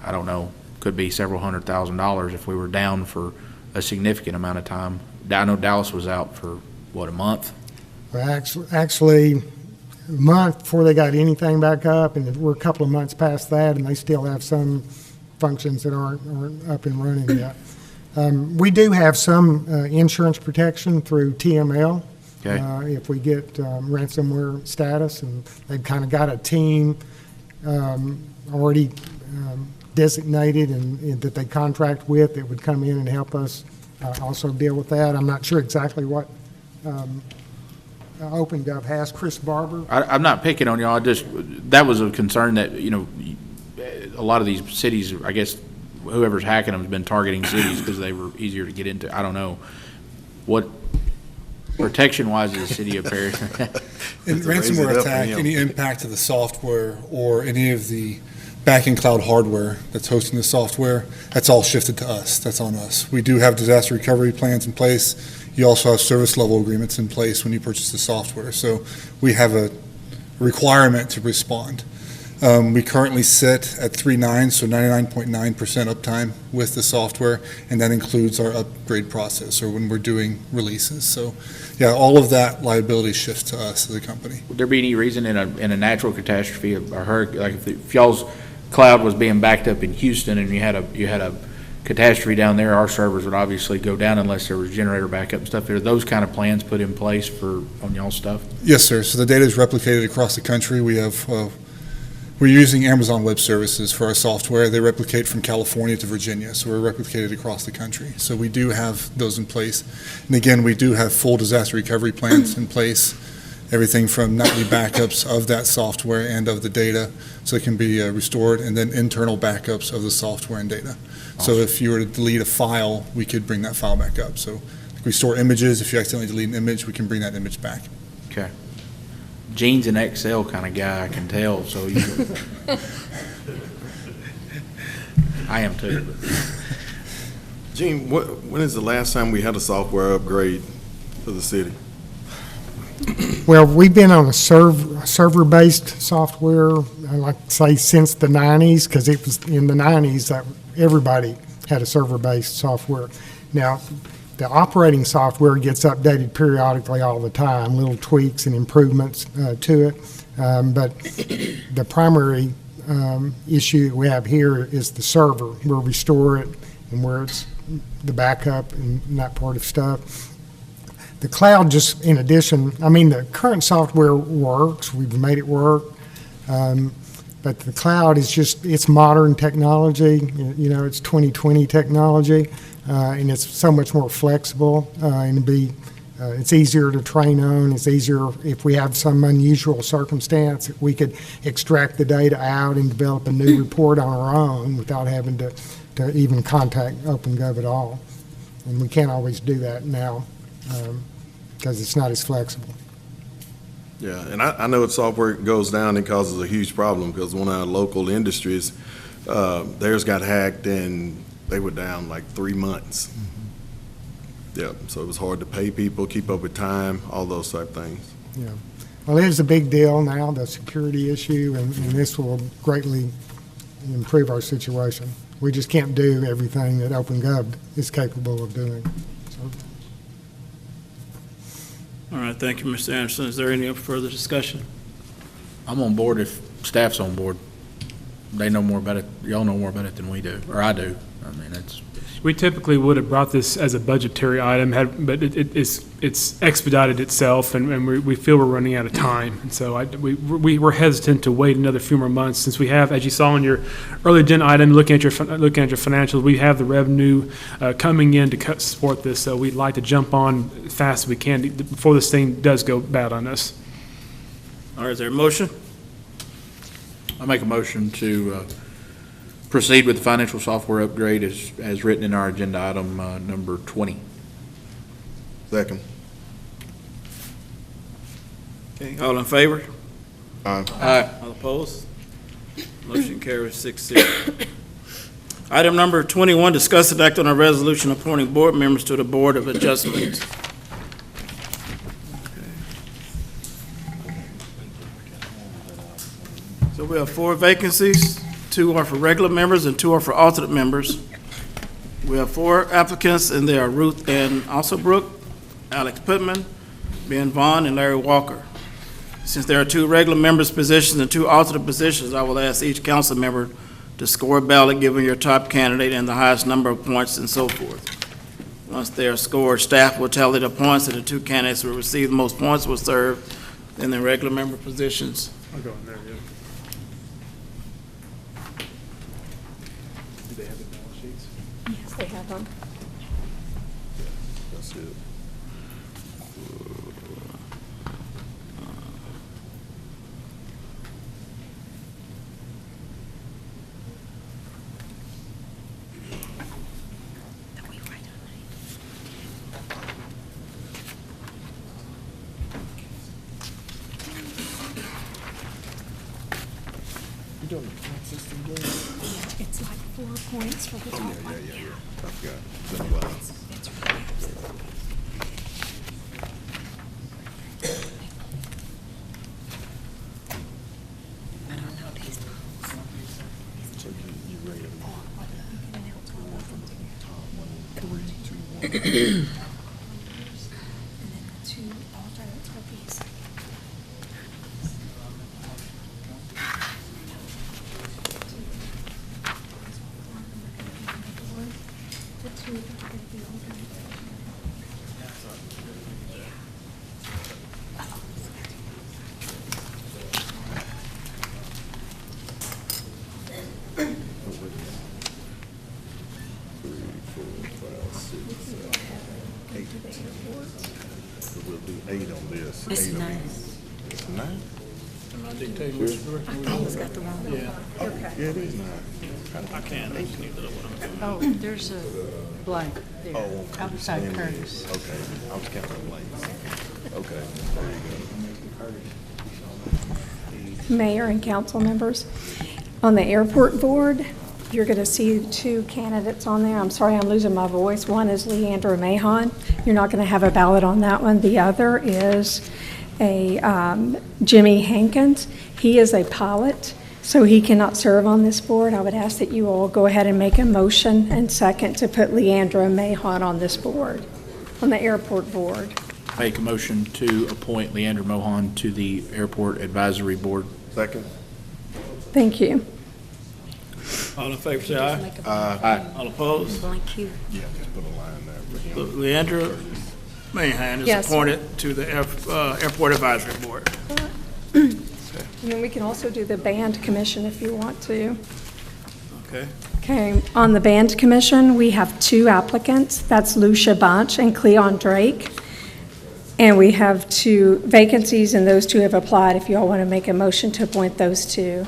I don't know, could be several $100,000 if we were down for a significant amount of time. I know Dallas was out for, a month? Well, actually, a month before they got anything back up, and we're a couple of months past that, and they still have some functions that aren't up and running yet. We do have some insurance protection through TML. Okay. If we get ransomware status, and they've kind of got a team already designated and that they contract with that would come in and help us also deal with that. I'm not sure exactly what OpenGov has. Chris Barber? I'm not picking on y'all. That was a concern that, a lot of these cities, I guess, whoever's hacking them has been targeting cities because they were easier to get into. I don't know. What protection-wise is the city of Paris? In ransomware attack, any impact to the software or any of the back-end cloud hardware that's hosting the software, that's all shifted to us. That's on us. We do have disaster recovery plans in place. You also have service level agreements in place when you purchase the software. So we have a requirement to respond. We currently sit at 3.9, so 99.9% uptime with the software, and that includes our upgrade process or when we're doing releases. So, yeah, all of that liability shifts to us as a company. Would there be any reason in a natural catastrophe or hurricane, like if y'all's cloud was being backed up in Houston and you had a catastrophe down there, our servers would obviously go down unless there was generator backup and stuff. Are those kind of plans put in place on y'all's stuff? Yes, sir. So the data is replicated across the country. We're using Amazon Web Services for our software. They replicate from California to Virginia, so we're replicated across the country. So we do have those in place. And again, we do have full disaster recovery plans in place, everything from nightly backups of that software and of the data so it can be restored, and then internal backups of the software and data. Awesome. So if you were to delete a file, we could bring that file back up. So we store images. If you accidentally delete an image, we can bring that image back. Okay. Gene's an Excel kind of guy, I can tell, so I am too. Gene, when is the last time we had a software upgrade for the city? Well, we've been on a server-based software, I like to say, since the 90s, because it was in the 90s that everybody had a server-based software. Now, the operating software gets updated periodically all the time, little tweaks and improvements to it. But the primary issue that we have here is the server, where we store it and where it's the backup and that part of stuff. The cloud just, in addition, the current software works. We've made it work. But the cloud is it's modern technology. It's 2020 technology. And it's so much more flexible, and it's easier to train on. It's easier if we have some unusual circumstance, we could extract the data out and develop a new report on our own without having to even contact OpenGov at all. And we can't always do that now because it's not as flexible. Yeah, and I know if software goes down, it causes a huge problem because one of our local industries, theirs got hacked and they were down like 3 months. Mm-hmm. Yeah, so it was hard to pay people, keep up with time, all those type things. Yeah. Well, it is a big deal now, the security issue, and this will greatly improve our situation. We just can't do everything that OpenGov is capable of doing. So, All right, thank you, Mr. Anderson. Is there any further discussion? I'm on board if staff's on board. They know more about it, y'all know more about it than we do, or I do. I mean, We typically would have brought this as a budgetary item, but it's expedited itself, and we feel we're running out of time. And so we were hesitant to wait another few more months, since we have, as you saw in your early agenda item, looking at your financials, we have the revenue coming in to support this. So we'd like to jump on as fast as we can before this thing does go bad on us. All right, is there a motion? I make a motion to proceed with the financial software upgrade as written in our agenda item number 20. Second. Okay, all in favor? Aye. All opposed? Motion carries 6-0. Item number 21, discuss and act on a resolution appointing board members to the Board of Adjustment. So we have 4 vacancies. 2 are for regular members and 2 are for alternate members. We have 4 applicants, and they are Ruth Ann Alsobrook, Alex Pittman, Ben Vaughn, and Larry Walker. Since there are 2 regular members' positions and 2 alternate positions, I will ask each council member to score a ballot, giving your top candidate and the highest number of points and so forth. Once they are scored, staff will tally the points, and the 2 candidates who receive the most points will serve in the regular member positions. I'll go in there, yeah. Do they have the ballot sheets? Yes, they have them. That's it. It's like 4 points for the top one. I forgot. It's been a while. We'll do 8 on this. It's 8 on 9. this. It's 9? Am I dictating which direction I we're almost going? got the wrong one. Yeah, Yeah, it is 9. I can't. I can either one. Oh, there's a blank there, Oh, okay. outside Stand there. Curtis. Okay, I was counting blanks. Okay, there you go. Mayor and council members. On the airport board, you're going to see 2 candidates on there. I'm sorry, I'm losing my voice. One is Leandra Mahon. You're not going to have a ballot on that one. The other is Jimmy Hankins. He is a pilot, so he cannot serve on this board. I would ask that you all go ahead and make a motion and second to put Leandra Mahon on this board, on the airport board. Make a motion to appoint Leandra Mohan to the Airport Advisory Board. Second. Thank you. All in favor, say aye. Aye. All opposed? Blank here. Yeah, just put a line there. Leandra Mahan is Yes. appointed to the Airport Advisory Board. And then we can also do the band commission if you want to. Okay. Okay, on the band commission, we have 2 applicants. That's Lucia Bunch and Cleon Drake. And we have 2 vacancies, and those 2 have applied, if you all want to make a motion to appoint those 2.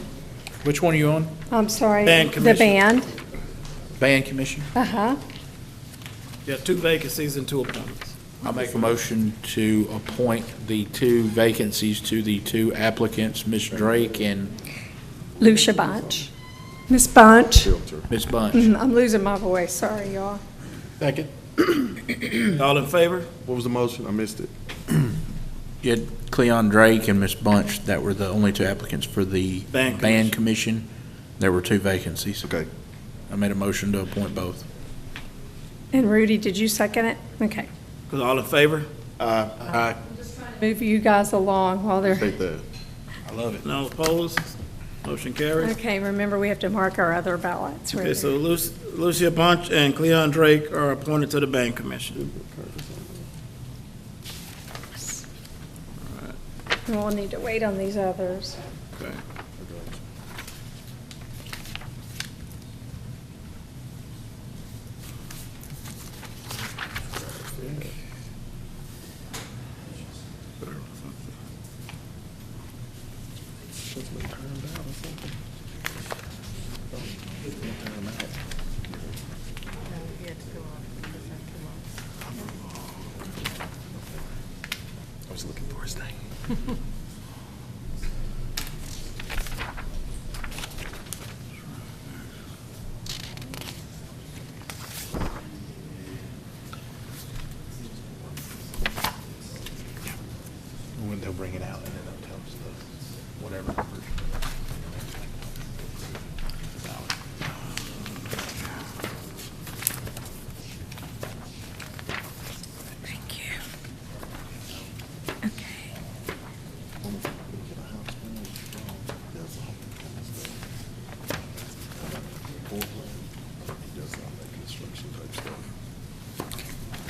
Which one are you on? I'm sorry. Band The commission. band. Band Commission? Uh-huh. Yeah, 2 vacancies and 2 appointments. I'll make a motion to appoint the 2 vacancies to the 2 applicants, Ms. Drake and Lucia Bunch. Miss Bunch. Ms. Bunch. I'm losing my voice, sorry, y'all. Second. All in favor? What was the motion? I missed it. You had Cleon Drake and Miss Bunch that were the only two applicants for the Band band commission. There were 2 vacancies. Okay. I made a motion to appoint both. And Rudy, did you second it? Okay. All in favor? Aye. Move you guys along while they're, Take that. I love it. None opposed? Motion carries. okay, remember, we have to mark our other ballots. Okay, so Lucia Bunch and Cleon Drake are appointed to the Band Commission. We'll need to wait on these others. Okay. I was looking for his name. When they'll bring it out and then they'll tell us the, whatever. Thank you. Okay.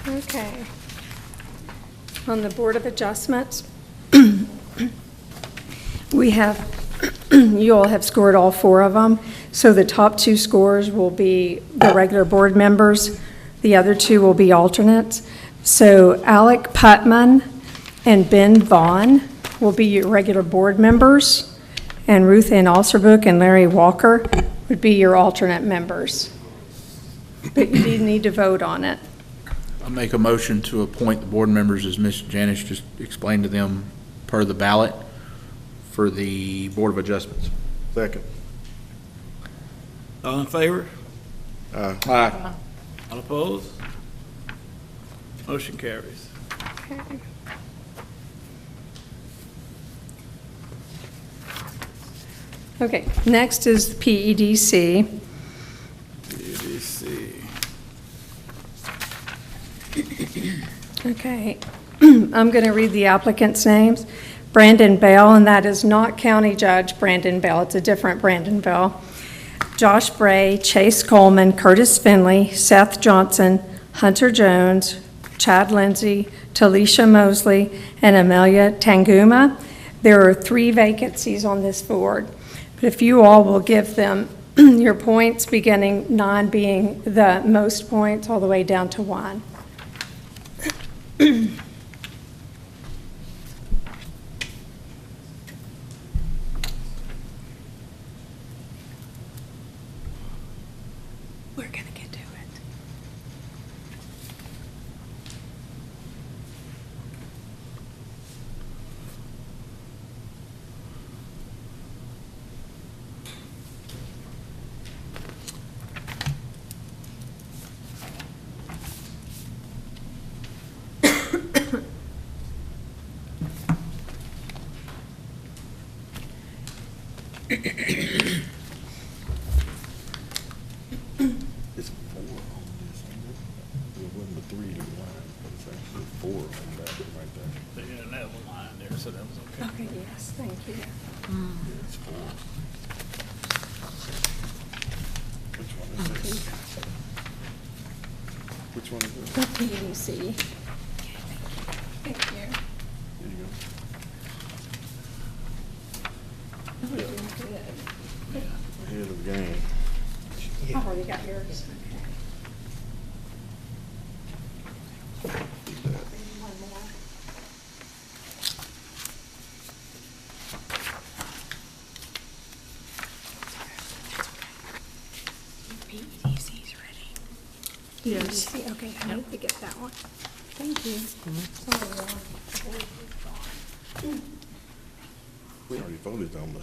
Okay. On the Board of Adjustments, we have, you all have scored all 4 of them. So the top 2 scores will be the regular board members. The other 2 will be alternates. So Alec Putman and Ben Vaughn will be your regular board members, and Ruth Ann Alsterbrook and Larry Walker would be your alternate members. But you do need to vote on it. I'll make a motion to appoint the board members as Ms. Janice just explained to them per the ballot for the Board of Adjustments. Second. All in favor? Aye. All opposed? Motion carries. Okay. Okay, next is PEDC. PDC. Okay, I'm going to read the applicants' names. Brandon Bell, and that is not County Judge Brandon Bell, it's a different Brandon Bell. Josh Bray, Chase Coleman, Curtis Finley, Seth Johnson, Hunter Jones, Chad Lindsay, Talisha Mosley, and Amelia Tanguma. There are 3 vacancies on this board, but if you all will give them your points, beginning 9 being the most points, all the way down to 1. We're going to get to it. It's 4 on this, ain't it? It wasn't the 3 in the line, but it's actually 4 on that one right there. They didn't have a line there, so that was okay. Okay, yes, thank you. Yeah, it's 4. Which one is this? Which one is this? The PEDC. Thank you. There you go. Oh, you're good. Ahead of the game. I've already got yours. Okay. One more. PEDC's ready. Yes. PEDC, okay, I need to get that one. Thank you. Sorry, We already voted on the,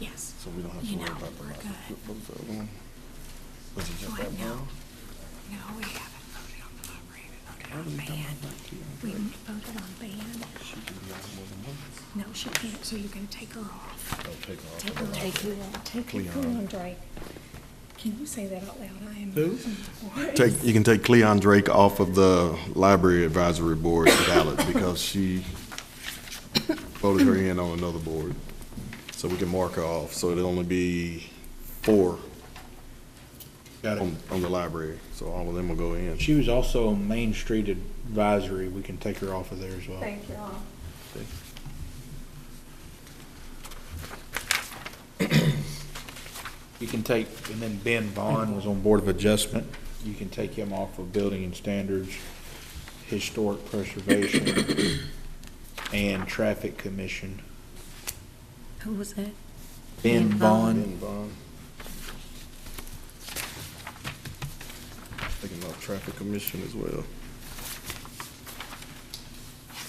yes. so we don't have to You worry know, about the we're last. good. What was the other one? Was it just What? that No. one? No, we haven't voted on the library. Okay. We voted on band. No, she can't, so you're gonna take her off. Take her off. Take Cleon Drake. Can you say that out loud? I am. Who? You can take Cleon Drake off of the Library Advisory Board ballot because she voted her in on another board. So we can mark her off. So it'll only be 4 on the library. So all of them will go in. She was also on Main Street Advisory. We can take her off of there as well. Thank you all. You can take, and then Ben Vaughn was on Board of Adjustment. You can take him off of Building and Standards, Historic Preservation, and Traffic Commission. Who was that? Ben Vaughn. Ben Vaughn. Taking off Traffic Commission as well.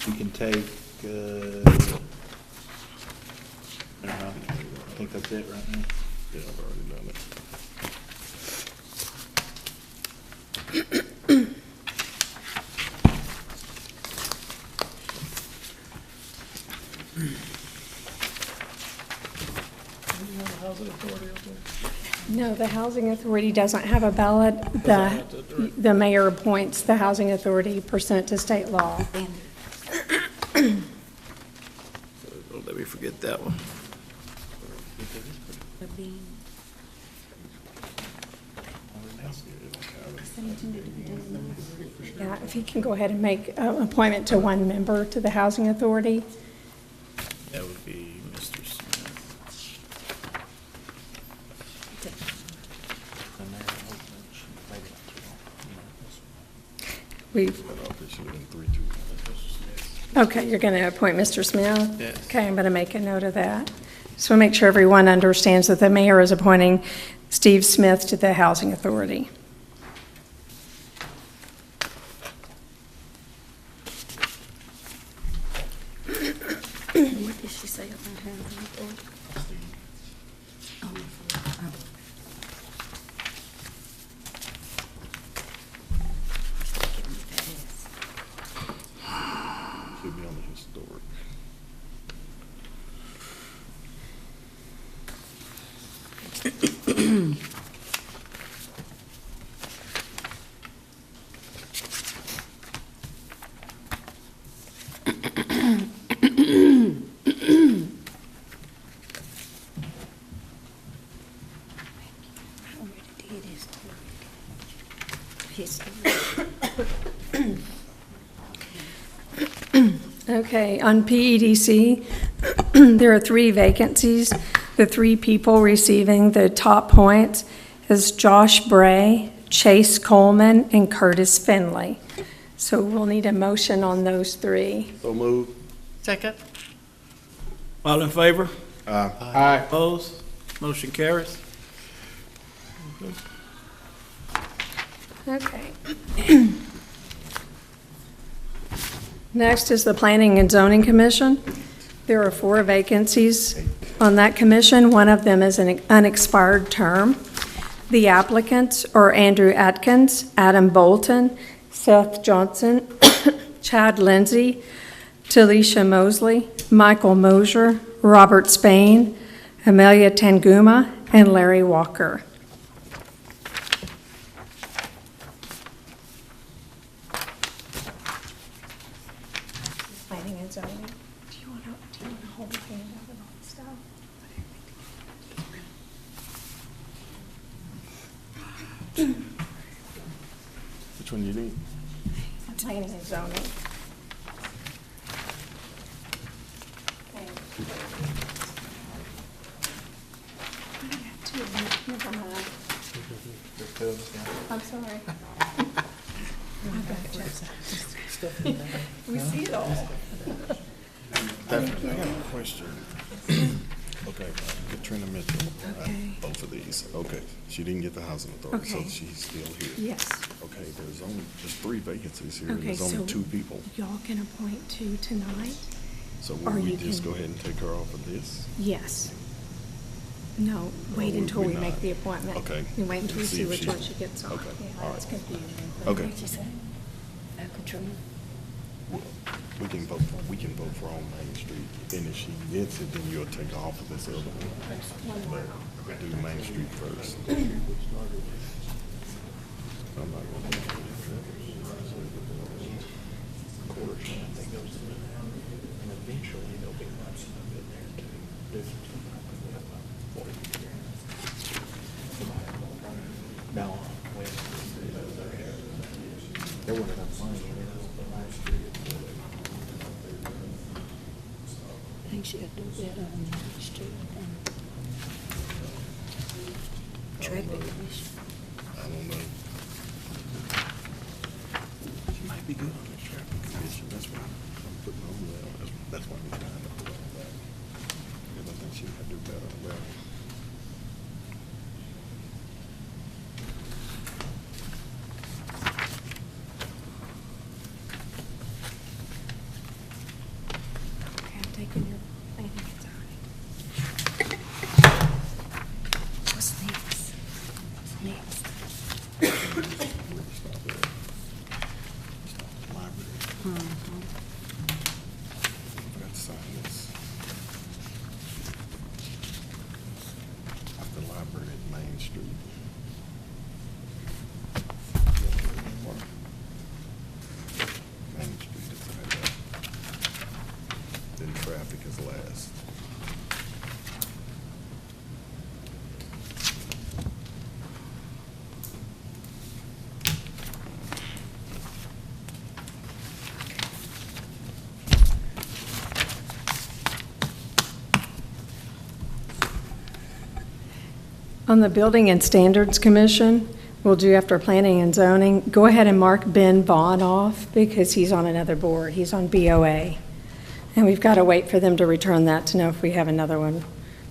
You can take, I think that's it right now. Yeah, I've already done it. No, the Housing Authority doesn't have a ballot. The mayor appoints the Housing Authority pursuant to state law. Don't let me forget that one. Yeah, if he can go ahead and make an appointment to one member to the Housing Authority. That would be Mr. Smith. Okay, you're going to appoint Mr. Smith? Yes. Okay, I'm going to make a note of that. So make sure everyone understands that the mayor is appointing Steve Smith to the Housing Authority. What did she say about Housing Authority? Should be on the historic. Okay, on PEDC, there are 3 vacancies. The 3 people receiving the top points is Josh Bray, Chase Coleman, and Curtis Finley. So we'll need a motion on those 3. So move. Second. All in favor? Aye. Opposed? Motion carries. Okay. Next is the Planning and Zoning Commission. There are 4 vacancies on that commission. One of them is an unexpired term. The applicants are Andrew Atkins, Adam Bolton, Seth Johnson, Chad Lindsay, Talisha Mosley, Michael Mosier, Robert Spain, Amelia Tanguma, and Larry Walker. Planning and zoning. Do you want to hold your hand over all the stuff? Which one you need? Planning and zoning. Never mind. I'm sorry. We see it all. Definitely. I got a question. Okay, Katrina Mitchell. Okay. Both of these. Okay, she didn't get the housing authority, so Okay. she's still here. Yes. Okay, there's only just 3 vacancies here, and Okay, there's only so 2 people. y'all can appoint 2 tonight? So or will we you just can- go ahead and take her off of this? Yes. No, wait would until we we make not? the appointment. Okay. We wait until we See see if which she- one she gets on. Okay, Yeah, all it's right. confusing. Okay. What'd you say? Katrina? We can vote for on Main Street, and if she gets it, then you'll take off of this other one. But do Main Street first. I'm not gonna do it. I think she had to do that on Main Street and traffic commission. I don't know. She might be good on the traffic commission, that's why I'm putting on that, that's why I'm trying to put on that. Because I think she might do better on that. Okay, I'm taking your planning authority. What's next? What's next? Forgot to sign this. After library at Main Street. Main Street is right there. Then traffic is last. On the Building and Standards Commission, we'll do after Planning and Zoning, go ahead and mark Ben Vaughn off because he's on another board. He's on BOA. And we've got to wait for them to return that to know if we have another one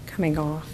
coming off.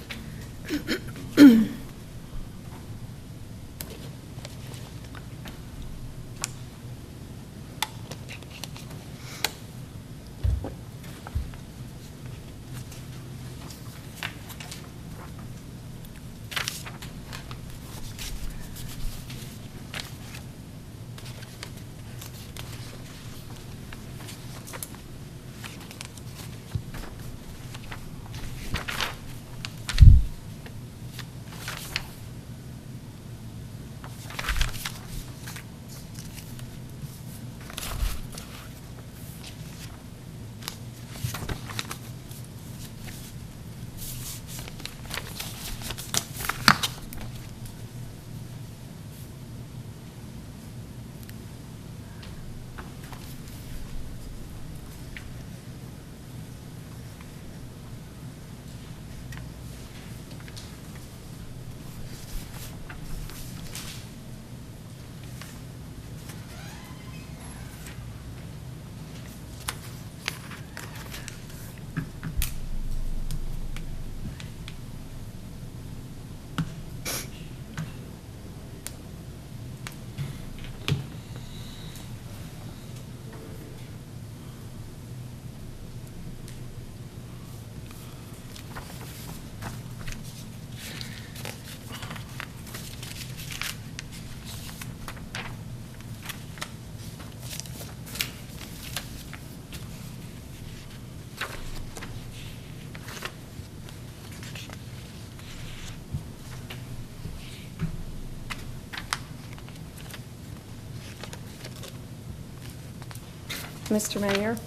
Mr. Mayor?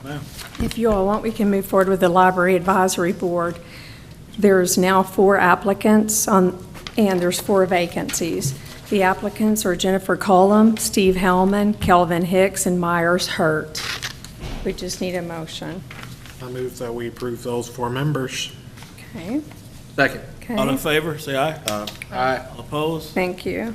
Ma'am. If you all want, we can move forward with the Library Advisory Board. There's now 4 applicants and there's 4 vacancies. The applicants are Jennifer Cullum, Steve Hellman, Kelvin Hicks, and Myers Hurt. We just need a motion. I move that we approve those 4 members. Okay. Second. Okay. All in favor, say aye. Aye. All opposed? Thank you.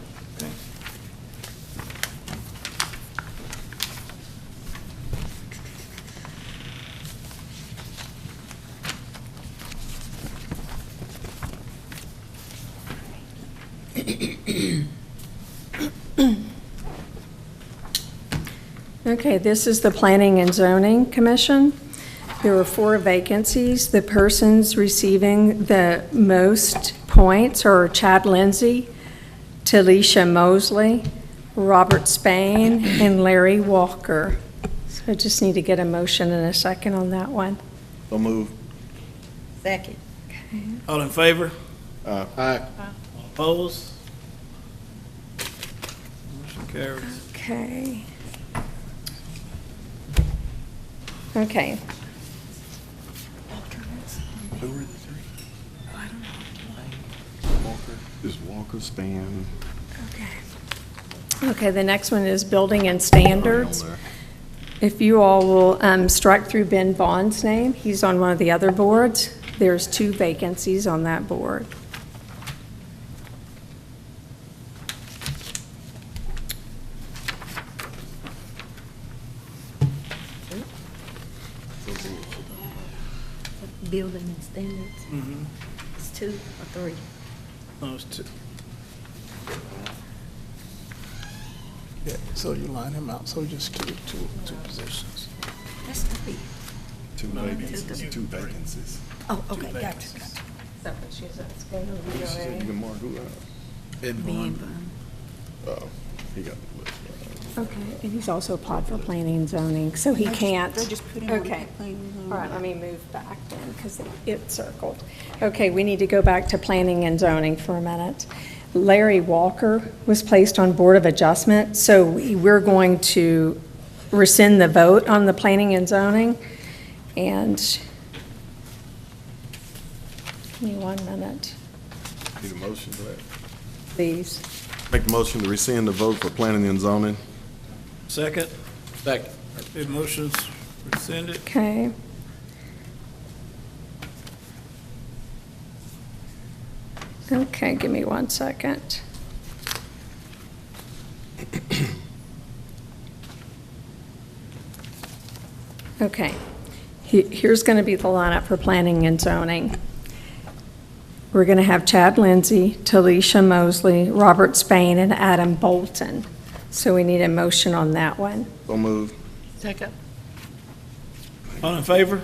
Okay, this is the Planning and Zoning Commission. There are 4 vacancies. The persons receiving the most points are Chad Lindsay, Talisha Mosley, Robert Spain, and Larry Walker. So I just need to get a motion and a second on that one. So move. Second. All in favor? Aye. Opposed? Motion carries. Okay. Okay. Who were the three? Walker. Is Walker, Span. Okay, the next one is building and standards. If you all will strike through Ben Vaughn's name, he's on one of the other boards. There's 2 vacancies on that board. Building and standards. It's 2 or 3. No, it's 2. Yeah, so you line him out, so just two positions. That's 3. Two vacancies. Oh, okay, gotcha. You can mark who out? Ben Vaughn. Oh, he got the list. Okay, and he's also applied for planning and zoning, so he can't. They just put him on Okay. the planning. All right, let me move back then, because it's circled. Okay, we need to go back to planning and zoning for a minute. Larry Walker was placed on Board of Adjustment, so we're going to rescind the vote on the planning and zoning. And, give me 1 minute, Need a motion for that? please. Make the motion to rescind the vote for planning and zoning. Second? Second. The motion's rescinded. Okay. Okay, give me 1 second. Okay, here's going to be the lineup for planning and zoning. We're going to have Chad Lindsay, Talisha Mosley, Robert Spain, and Adam Bolton. So we need a motion on that one. So move. Second. All in favor?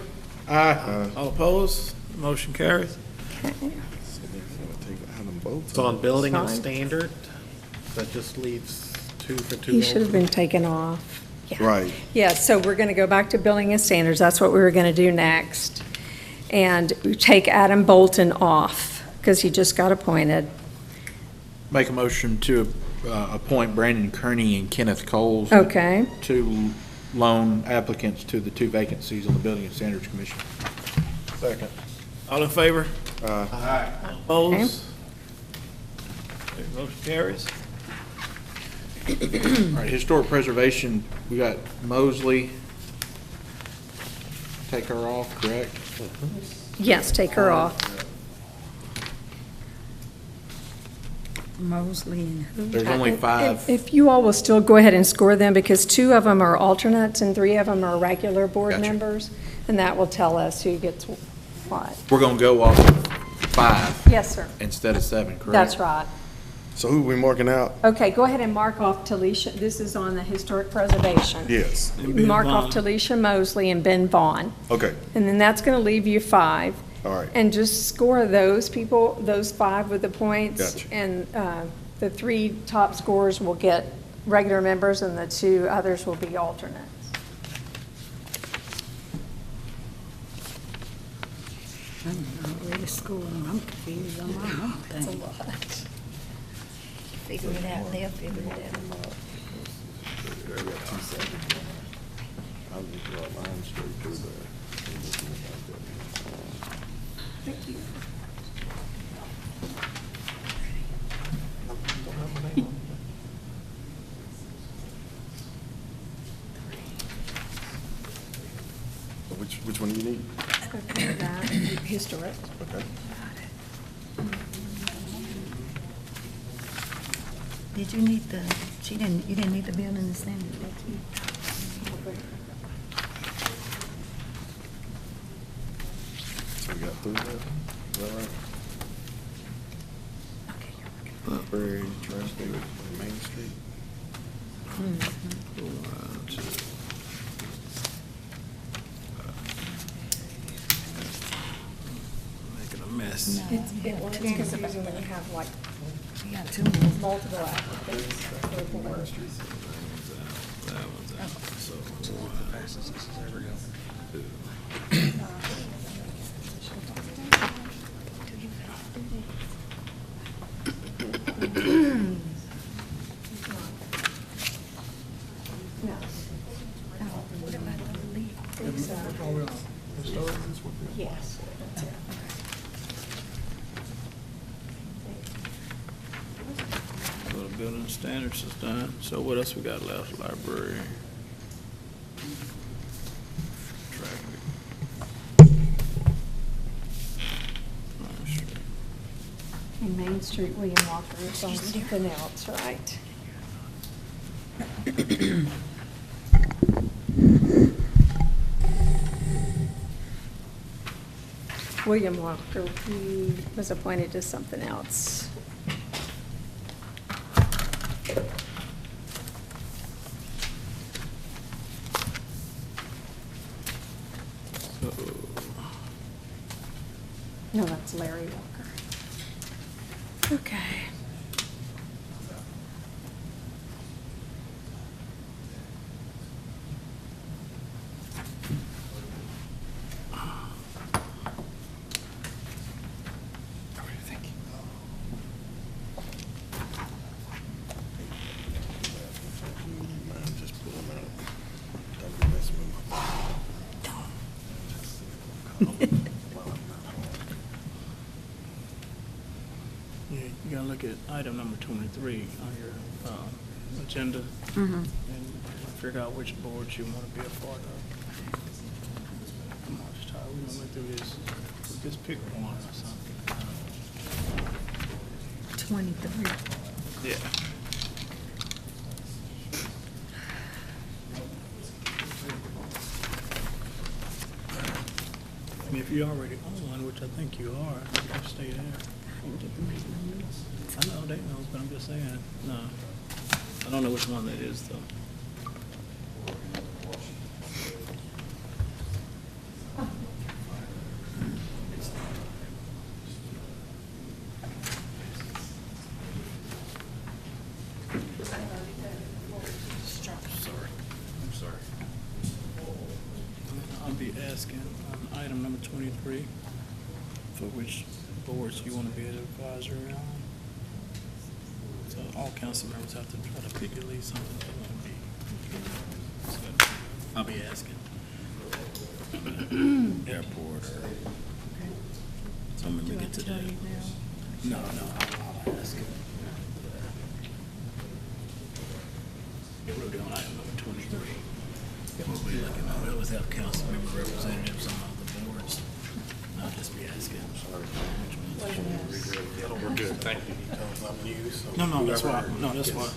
Aye. All opposed? Motion carries. It's on building and Fine. standard. That just leaves 2 for 2. He should have been taken off. Yeah. Right. Yeah, so we're going to go back to building and standards. That's what we were going to do next. And we take Adam Bolton off because he just got appointed. Make a motion to appoint Brandon Kearney and Kenneth Coles. Okay. 2 lone applicants to the 2 vacancies on the Building and Standards Commission. Second. All in favor? Aye. Opposed? Okay, motion carries. All right, Historic Preservation, we got Mosley. Take her off, correct? Yes, take her off. Mosley and who? There's only 5. If you all will still go ahead and score them, because 2 of them are alternates and 3 of them are regular board Gotcha. members, and that will tell us who gets what. We're going to go off of 5 Yes, sir. instead of 7, correct? That's right. So who we marking out? Okay, go ahead and mark off Talisha. This is on the historic preservation. Yes. Mark off Talisha Mosley and Ben Vaughn. Okay. And then that's going to leave you 5. All right. And just score those people, those 5 with the points. Gotcha. And the 3 top scorers will get regular members, and the 2 others will be alternates. I'm already schooling. I'm confused on my own thing. That's a lot. Figure it out, they'll figure it out. I'll just draw a line straight through there. Thank you. Which one do you need? Okay, that, historic. Okay. Did you need the, you didn't need the building and standard, did you? So we got 3 there? Is that right? Okay. Prairie, Tri-State, Main Street. Making a mess Yes. It's because of when you have like multiple applicants for board. Yes. So the building standards is done. So what else we got left? Library. Traffic. And Main Street, William Walker is on something else, right? William Walker, he was appointed to something else. No, that's Larry Walker. Okay. Yeah, you gotta look at item number 23 on your agenda Mhm. and figure out which boards you want to be a part of. Come on, just try, we gonna went through this. Just pick one or something. 23. Yeah. I mean, if you're already on one, which I think you are, you can stay there. I know they know, but I'm just saying, no. I don't know which one that is, though. I'm sorry. I'll be asking on item number 23 for which boards you want to be an advisory on. So all council members have to try to pick at least something they want to be. So I'll be asking. Airport or. So when we get to that. No, I'll ask. We'll do on item number 23. We'll be looking at, we always have council member representatives on all the boards. I'll just be asking. We're good, thank you. No, that's why, that's why.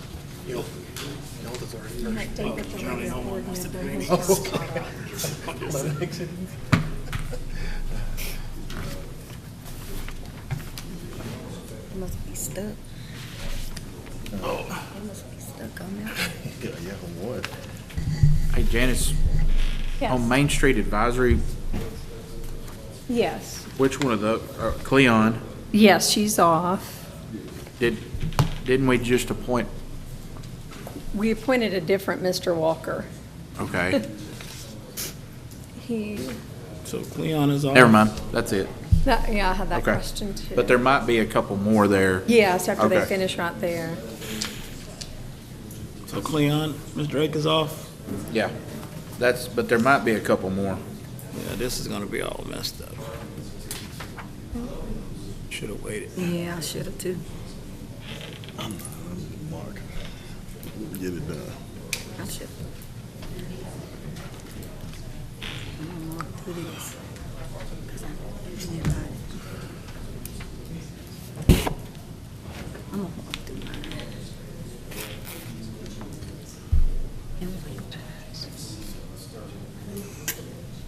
Like David, the Generally, no one wants to do anything. Must be stuck. Oh. It must be stuck on that. Yeah, what? Hey, Janice, Yes. on Main Street Advisory, Yes. which one of the, Cleon, Yes, she's off. didn't we just appoint, We appointed a different Mr. Walker. okay, He, So Cleon is off. never mind, that's it. yeah, I had that Okay. question too. But there might be a couple more there. Yes, after they Okay. finish right there. So Cleon, Ms. Drake is off. Yeah, but there might be a couple more. Yeah, this is gonna be all messed up. Should have waited. Yeah, I should have too. Mark, get it done. I should. I don't know who it is. 'Cause I usually about it. I'm gonna walk through mine.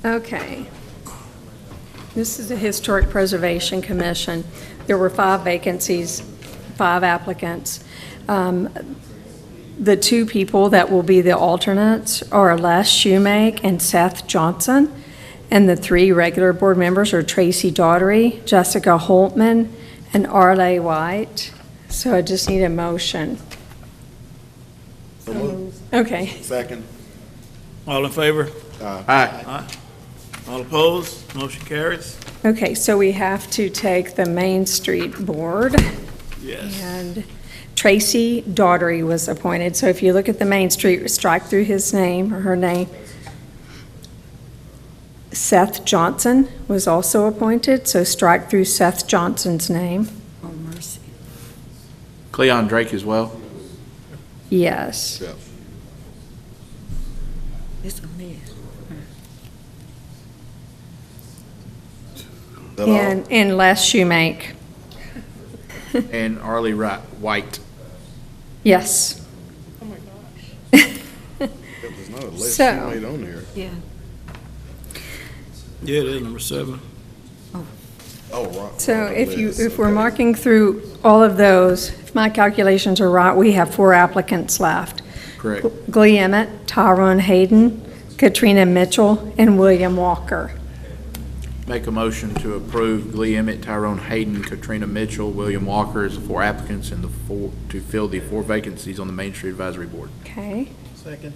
Okay. This is the Historic Preservation Commission. There were 5 vacancies, 5 applicants. The 2 people that will be the alternates are Les Shoemake and Seth Johnson. And the 3 regular board members are Tracy Daughtery, Jessica Holtman, and Arle White. So I just need a motion. So moved. Okay. Second. All in favor? Aye. All opposed? Motion carries. Okay, so we have to take the Main Street Board. Yes. And Tracy Daughtery was appointed. So if you look at the Main Street, strike through his name or her name. Seth Johnson was also appointed, so strike through Seth Johnson's name. Oh, mercy. Cleon Drake as well. Yes. Yeah. It's a mess. That all? And Les Shoemake. And Arlie White. Yes. There's not a list So- you made on there. Yeah. Yeah, it is number 7. Oh, right. So right, if list. we're Okay. marking through all of those, if my calculations are right, we have 4 applicants left. Correct. Glee Emmett, Tyrone Hayden, Katrina Mitchell, and William Walker. Make a motion to approve Glee Emmett, Tyrone Hayden, Katrina Mitchell, William Walker as the 4 applicants and to fill the 4 vacancies on the Main Street Advisory Board. Okay. Second.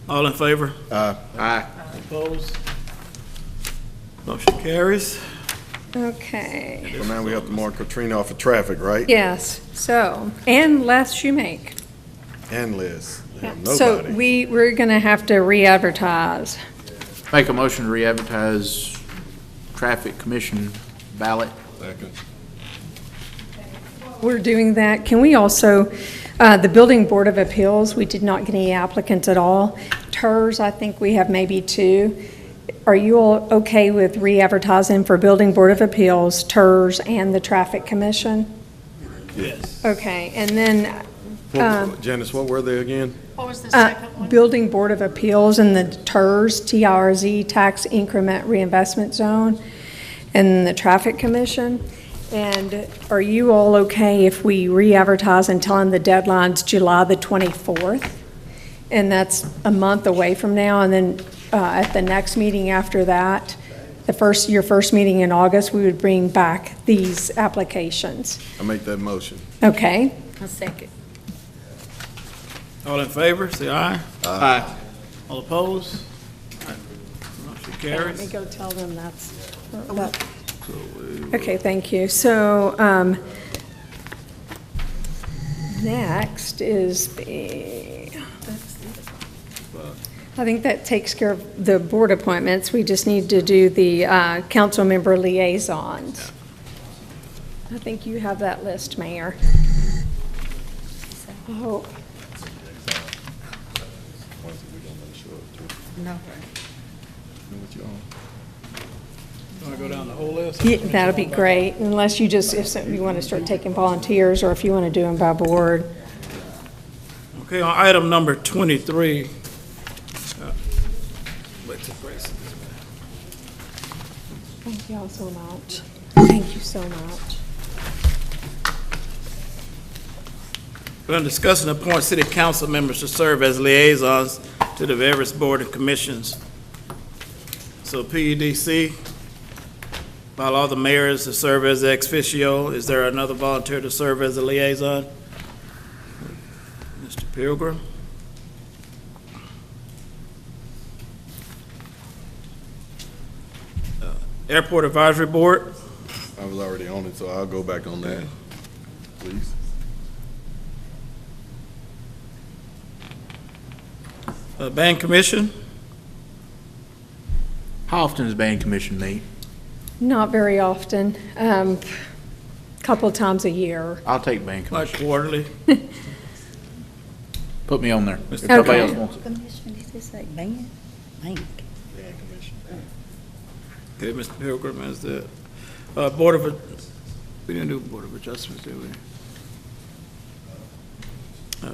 All in favor? Aye. Opposed? Motion carries. Okay. So now we have to mark Katrina off of traffic, right? Yes, so, and Les Shoemake. And Liz. Yeah, So nobody. we're going to have to re-advertise. Make a motion to re-advertise Traffic Commission ballot. Second. We're doing that. Can we also, the Building Board of Appeals, we did not get any applicants at all. TERS, I think we have maybe 2. Are you all okay with re-advertising for Building Board of Appeals, TERS, and the Traffic Commission? Yes. Okay, and then Janice, what were they again? What was the second one? Building Board of Appeals and the TERS, TRZ, Tax Increment Reinvestment Zone, and the Traffic Commission. And are you all okay if we re-advertise and tell them the deadline's July the 24th? And that's a month away from now, and then at the next meeting after that, your first meeting in August, we would bring back these applications. I make that motion. Okay? A second. All in favor, say aye. Aye. All opposed? Motion Let carries. me go tell them that. Okay, thank you. So, next is I think that takes care of the board appointments. We just need to do the council member liaisons. I think you have that list, Mayor. Oh, No. Want to go down the whole list? yeah, that'd be great, unless you just, if you want to start taking volunteers, or if you want to do them by board. Okay, on item number 23. Thank you all so much. Thank you so much. We're going to discuss and appoint city council members to serve as liaisons to the various board and commissions. So PUDC, by law, the mayor is to serve as ex officio. Is there another volunteer to serve as a liaison? Mr. Pilgrim? Airport Advisory Board? I was already on it, so I'll go back on that, please. Band Commission? How often does Band Commission meet? Not very often, couple times a year. I'll take Band Like Commission. quarterly? Put me on there. If Okay. nobody else wants it. Commission, did this say band? Bank. Okay, Mr. Pilgrim has that. Board of, we didn't do Board of Adjustments, did we?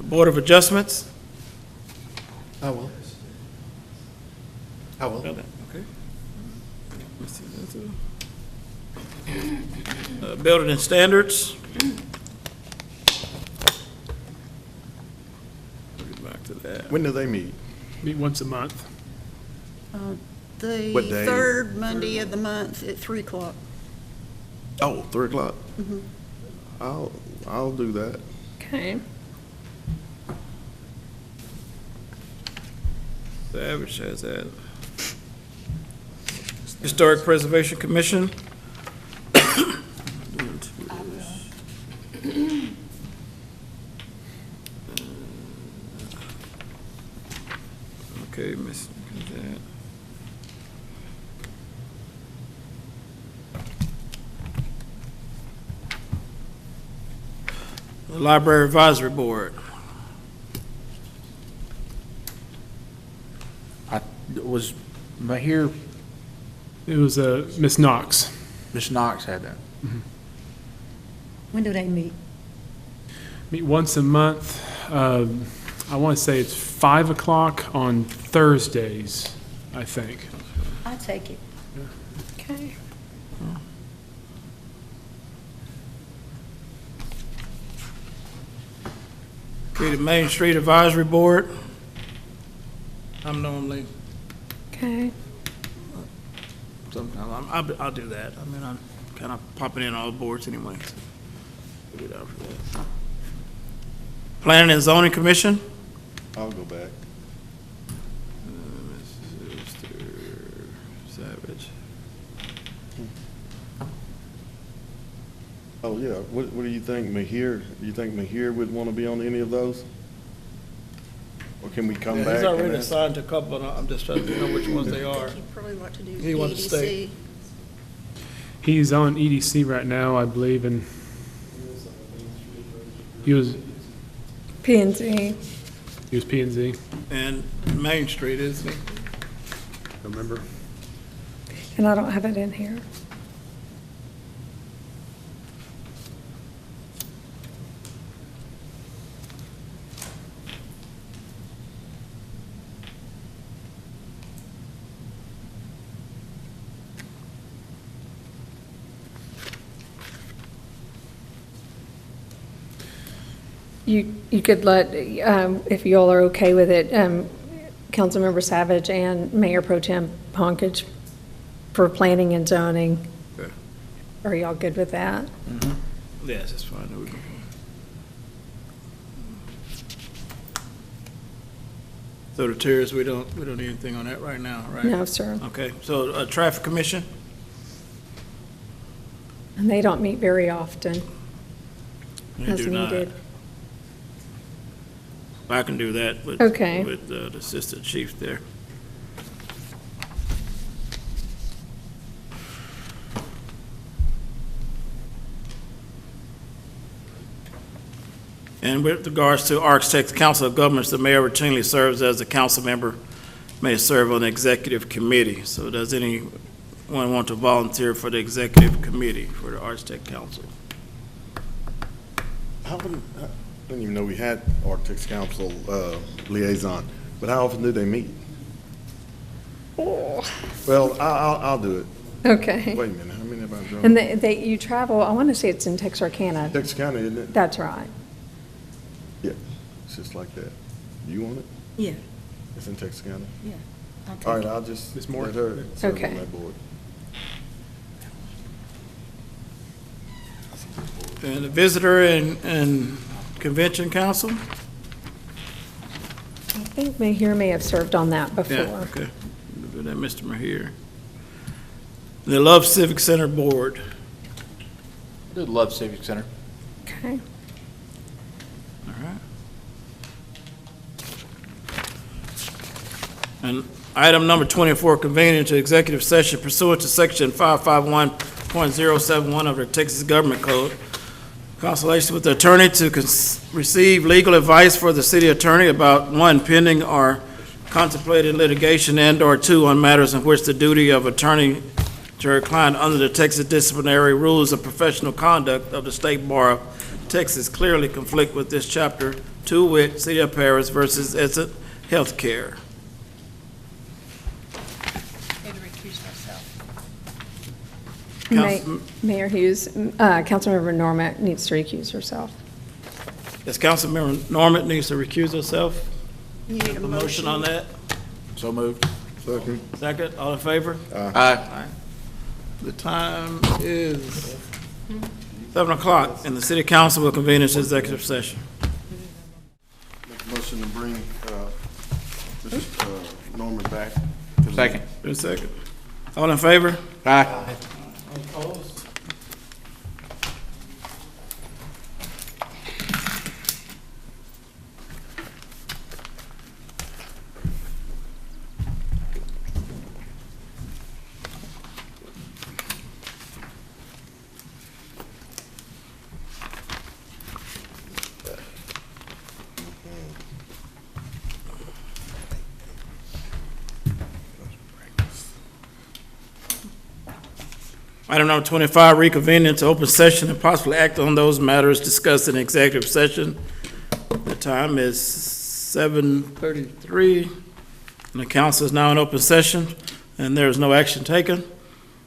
Board of Adjustments? I will. I will. Okay. Let's see, that's a- Building and Standards? We'll get back to that. When do they meet? Meet once a month. The What day? third Monday of the month at 3 o'clock. Oh, 3 o'clock? Mhm. I'll do that. Okay. Savage has that. Historic Preservation Commission. Okay, Miss. The Library Advisory Board. Was Mahir, It was Miss Knox. Ms. Knox had that. When do they meet? Meet once a month. I want to say it's 5 o'clock on Thursdays, I think. I take it. Okay. Okay, the Main Street Advisory Board. I'm normally, Okay. sometimes, I'll do that. I mean, I'm kind of popping in all boards anyway. So we'll do that for that. Planning and Zoning Commission. I'll go back. Mr. Savage. Oh, yeah. What do you think, Mahir? Do you think Mahir would want to be on any of those? Or can we come back? He's already and assigned to a couple, and I'm just trying to know which ones they are. You probably want to do He wants to stay. EDC. He's on EDC right now, I believe, and he was P&Z. P&Z. And Main Street, isn't he? Remember? And I don't have it in here. You could let, if you all are okay with it, Councilmember Savage and Mayor Pro Tem Honkage for planning and zoning. Okay. Are y'all good with that? Yes, that's fine. We can- So the tiers, we don't need anything on that right now, right? No, sir. Okay, so, Traffic Commission? And they don't meet very often They as do not. needed. I can do that with, Okay. with the Assistant Chief there. And with regards to Architects Council of Governments, the mayor routinely serves as a council member, may serve on the executive committee. So does anyone want to volunteer for the executive committee for the Architect Council? I didn't even know we had Architects Council liaison, but how often do they meet? Oh. Well, I'll do it. Okay. Wait a minute, how many have I drawn? And you travel, I want to say it's in Texarkana. Texarkana, isn't it? That's right. Yeah, it's just like that. You want it? Yeah, It's in Texarkana? yeah. I'll take All right, it. I'll just Ms. Moore? let her serve Okay. on that board. And the Visitor and Convention Council? I think Mahir may have served on that before. Yeah, okay. Do that, Mr. Mahir. The Love Civic Center Board. I did love Civic Center. Okay. All right. And item number 24, convening to executive session pursuant to section 551.071 of the Texas Government Code. Consultation with the attorney to receive legal advice for the city attorney about, 1, pending or contemplated litigation, and/or 2, on matters in which the duty of attorney to her client under the Texas disciplinary rules of professional conduct of the State Bar of Texas clearly conflict with this chapter, 2, with City of Paris versus Essent Healthcare. Had to recuse myself. Mayor Hughes, Councilmember Norman needs to recuse herself. Yes, Councilmember Norman needs to recuse herself. You need A motion on that? So moved. Second. Second, all in favor? Aye. The time is 7 o'clock, and the city council will convene its executive session. Make a motion to bring, Mr. Norman back. Second. Wait a second. All in favor? Aye. Opposed? Item number 25, reconvene into open session and possibly act on those matters discussed in executive session. The time is 7:33, and the council is now in open session, and there is no action taken.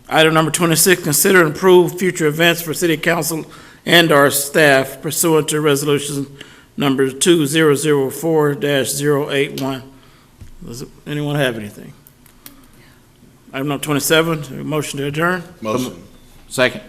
Item number 26, consider and approve future events for city council and our staff pursuant to resolution number 2004-081. Does anyone have anything? Item number 27, a motion to adjourn? Motion. Second.